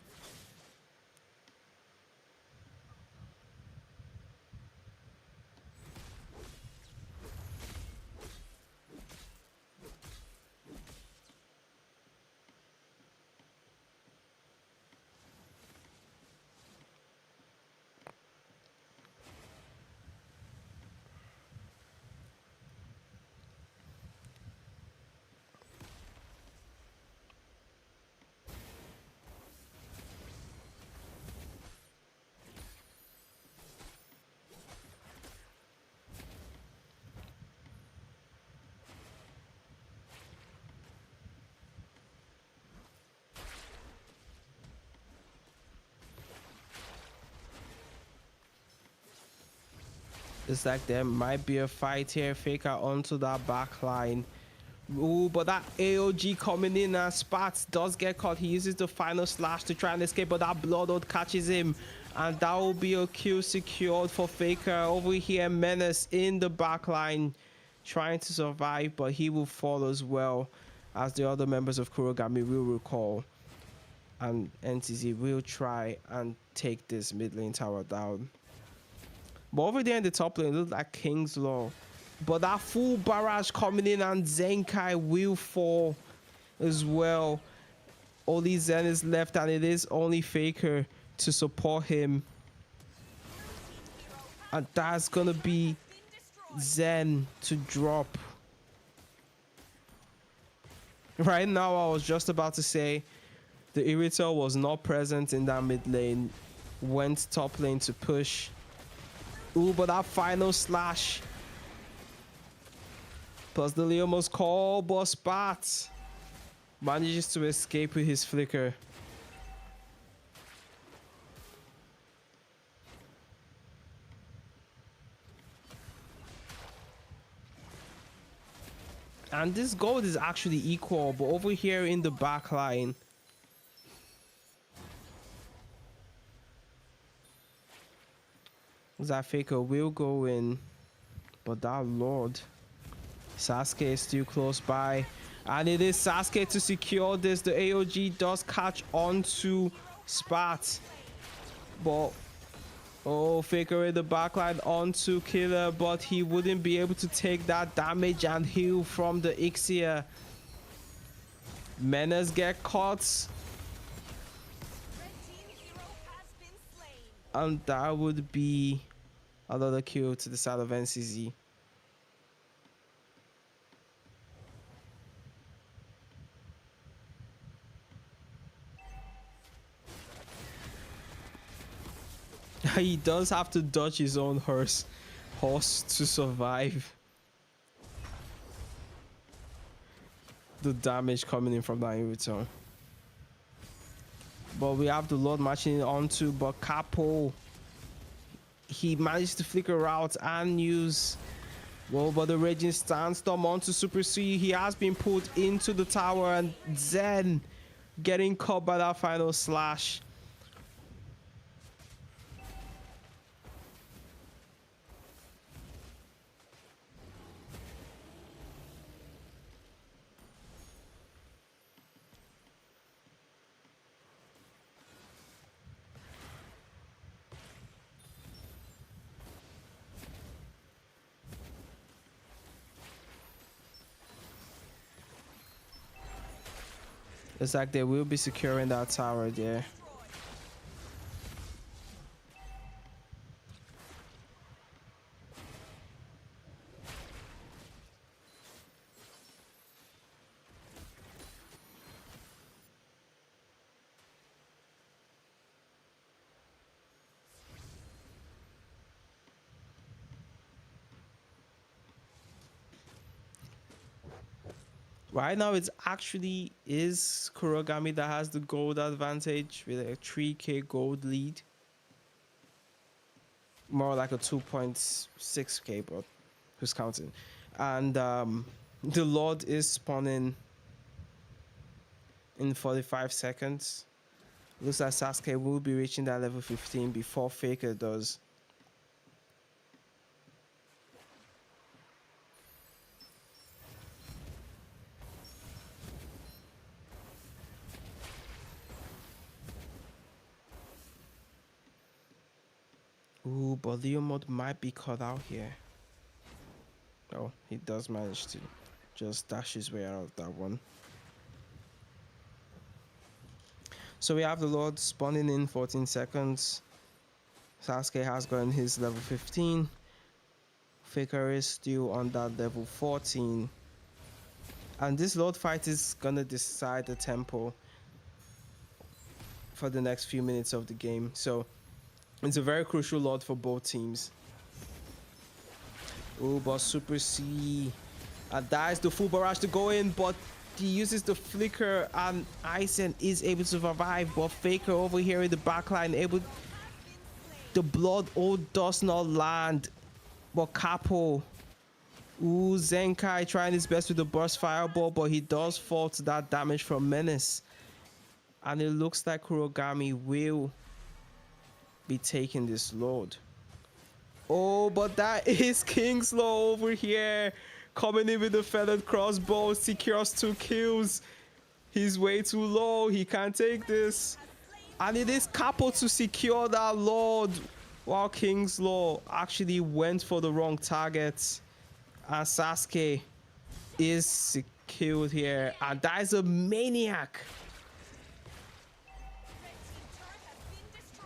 Speaker 1: It's like there might be a fight here. Faker onto that back line. Ooh, but that AOG coming in and Spats does get caught. He uses the final slash to try and escape, but that Bloodoath catches him. And that will be a kill secured for Faker. Over here, Menace in the back line trying to survive, but he will fall as well, as the other members of Kurogami will recall. And NTZ will try and take this mid lane tower down. But over there in the top lane, it looks like King's Law. But that full barrage coming in and Zenkai will fall as well. Only Zen is left and it is only Faker to support him. And that's gonna be Zen to drop. Right now, I was just about to say the Irritor was not present in that mid lane. Went top lane to push. Ooh, but that final slash. Plus the Leomos call, but Spat manages to escape with his flicker. And this gold is actually equal, but over here in the back line, that Faker will go in, but that Lord Sasuke is still close by, and it is Sasuke to secure this. The AOG does catch onto Spat, but oh, Faker in the backline onto Killer, but he wouldn't be able to take that damage and heal from the Ixia. Menace get caught, and that would be another kill to the side of NCZ. He does have to dodge his own horse to survive the damage coming in from that in return. But we have the Lord marching onto, but Capo, he managed to flicker out and use, well, but the Raging Sandstorm onto Super C. He has been pulled into the tower, and Zen getting caught by that final slash. It's like they will be securing that tower there. Right now, it's actually is Kurogami that has the gold advantage with a 3k gold lead. More like a 2.6k, but who's counting? And the Lord is spawning in 45 seconds. Looks like Sasuke will be reaching that level 15 before Faker does. Ooh, but Leo mode might be cut out here. Oh, he does manage to just dash his way out of that one. So we have the Lord spawning in 14 seconds. Sasuke has gotten his level 15. Faker is still on that level 14. And this Lord fight is gonna decide the tempo for the next few minutes of the game. So it's a very crucial Lord for both teams. Oh, but Super C. That is the full barrage to go in, but he uses the flicker and Aizen is able to survive. But Faker over here in the backline able. The blood does not land. But Capo. Ooh, Zenkai trying his best with the burst fireball, but he does fall to that damage from Menace. And it looks like Kurogami will be taking this load. Oh, but that is Kingslaw over here. Coming in with the feathered crossbow. Secures 2 kills. He's way too low. He can't take this. And it is Capo to secure that Lord. While Kingslaw actually went for the wrong target. And Sasuke is killed here. And that is a maniac.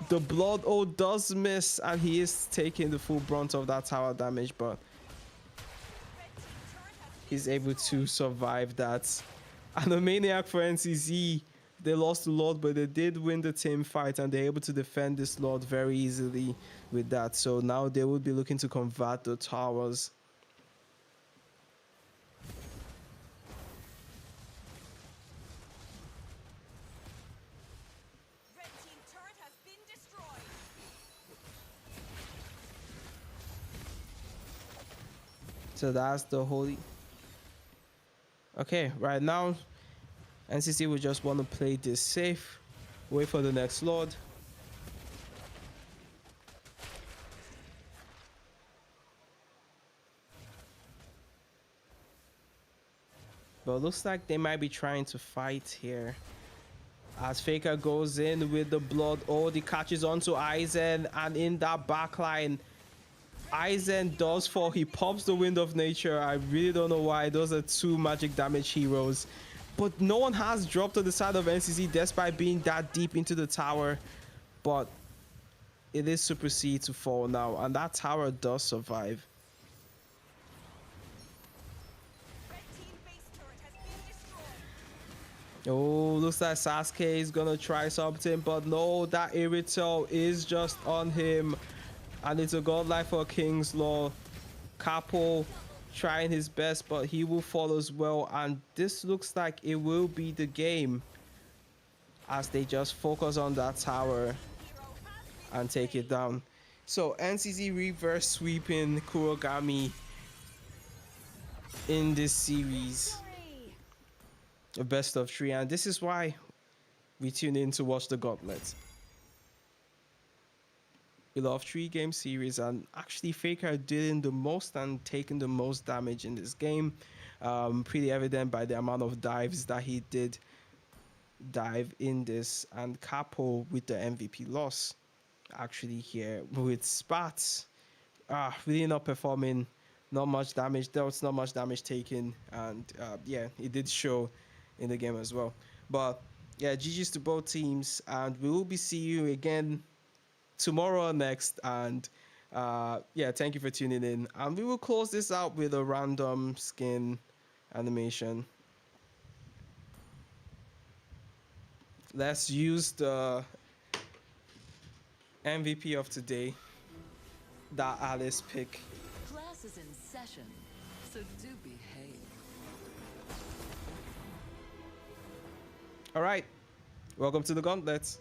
Speaker 1: The blood does miss, and he is taking the full brunt of that tower damage, but he's able to survive that. And the maniac for NCZ, they lost the Lord, but they did win the team fight, and they're able to defend this Lord very easily with that. So now they will be looking to convert the towers. So that's the holy. Okay, right now, NCC will just want to play this safe. Wait for the next Lord. But it looks like they might be trying to fight here. As Faker goes in with the blood. Oh, he catches onto Aizen, and in that backline, Aizen does fall. He pops the Wind of Nature. I really don't know why. Those are 2 magic damage heroes. But no one has dropped to the side of NCC despite being that deep into the tower. But it is Super C to fall now. And that tower does survive. Oh, looks like Sasuke is gonna try something. But no, that Irito is just on him. And it's a godlike for Kingslaw. Capo trying his best, but he will fall as well. And this looks like it will be the game as they just focus on that tower and take it down. So NCZ reverse sweeping Kurogami in this series. A best of 3. And this is why we tune in to watch the Gauntlet. We love 3-game series, and actually Faker doing the most and taking the most damage in this game. Pretty evident by the amount of dives that he did dive in this. And Capo with the MVP loss actually here with Spats. Really not performing, not much damage. There was not much damage taken, and yeah, it did show in the game as well. But yeah, GG's to both teams, and we will be seeing you again tomorrow or next. And yeah, thank you for tuning in, and we will close this out with a random skin animation. Let's use the MVP of today, that Alice pick.
Speaker 8: Class is in session, so do behave.
Speaker 1: All right. Welcome to the Gauntlets.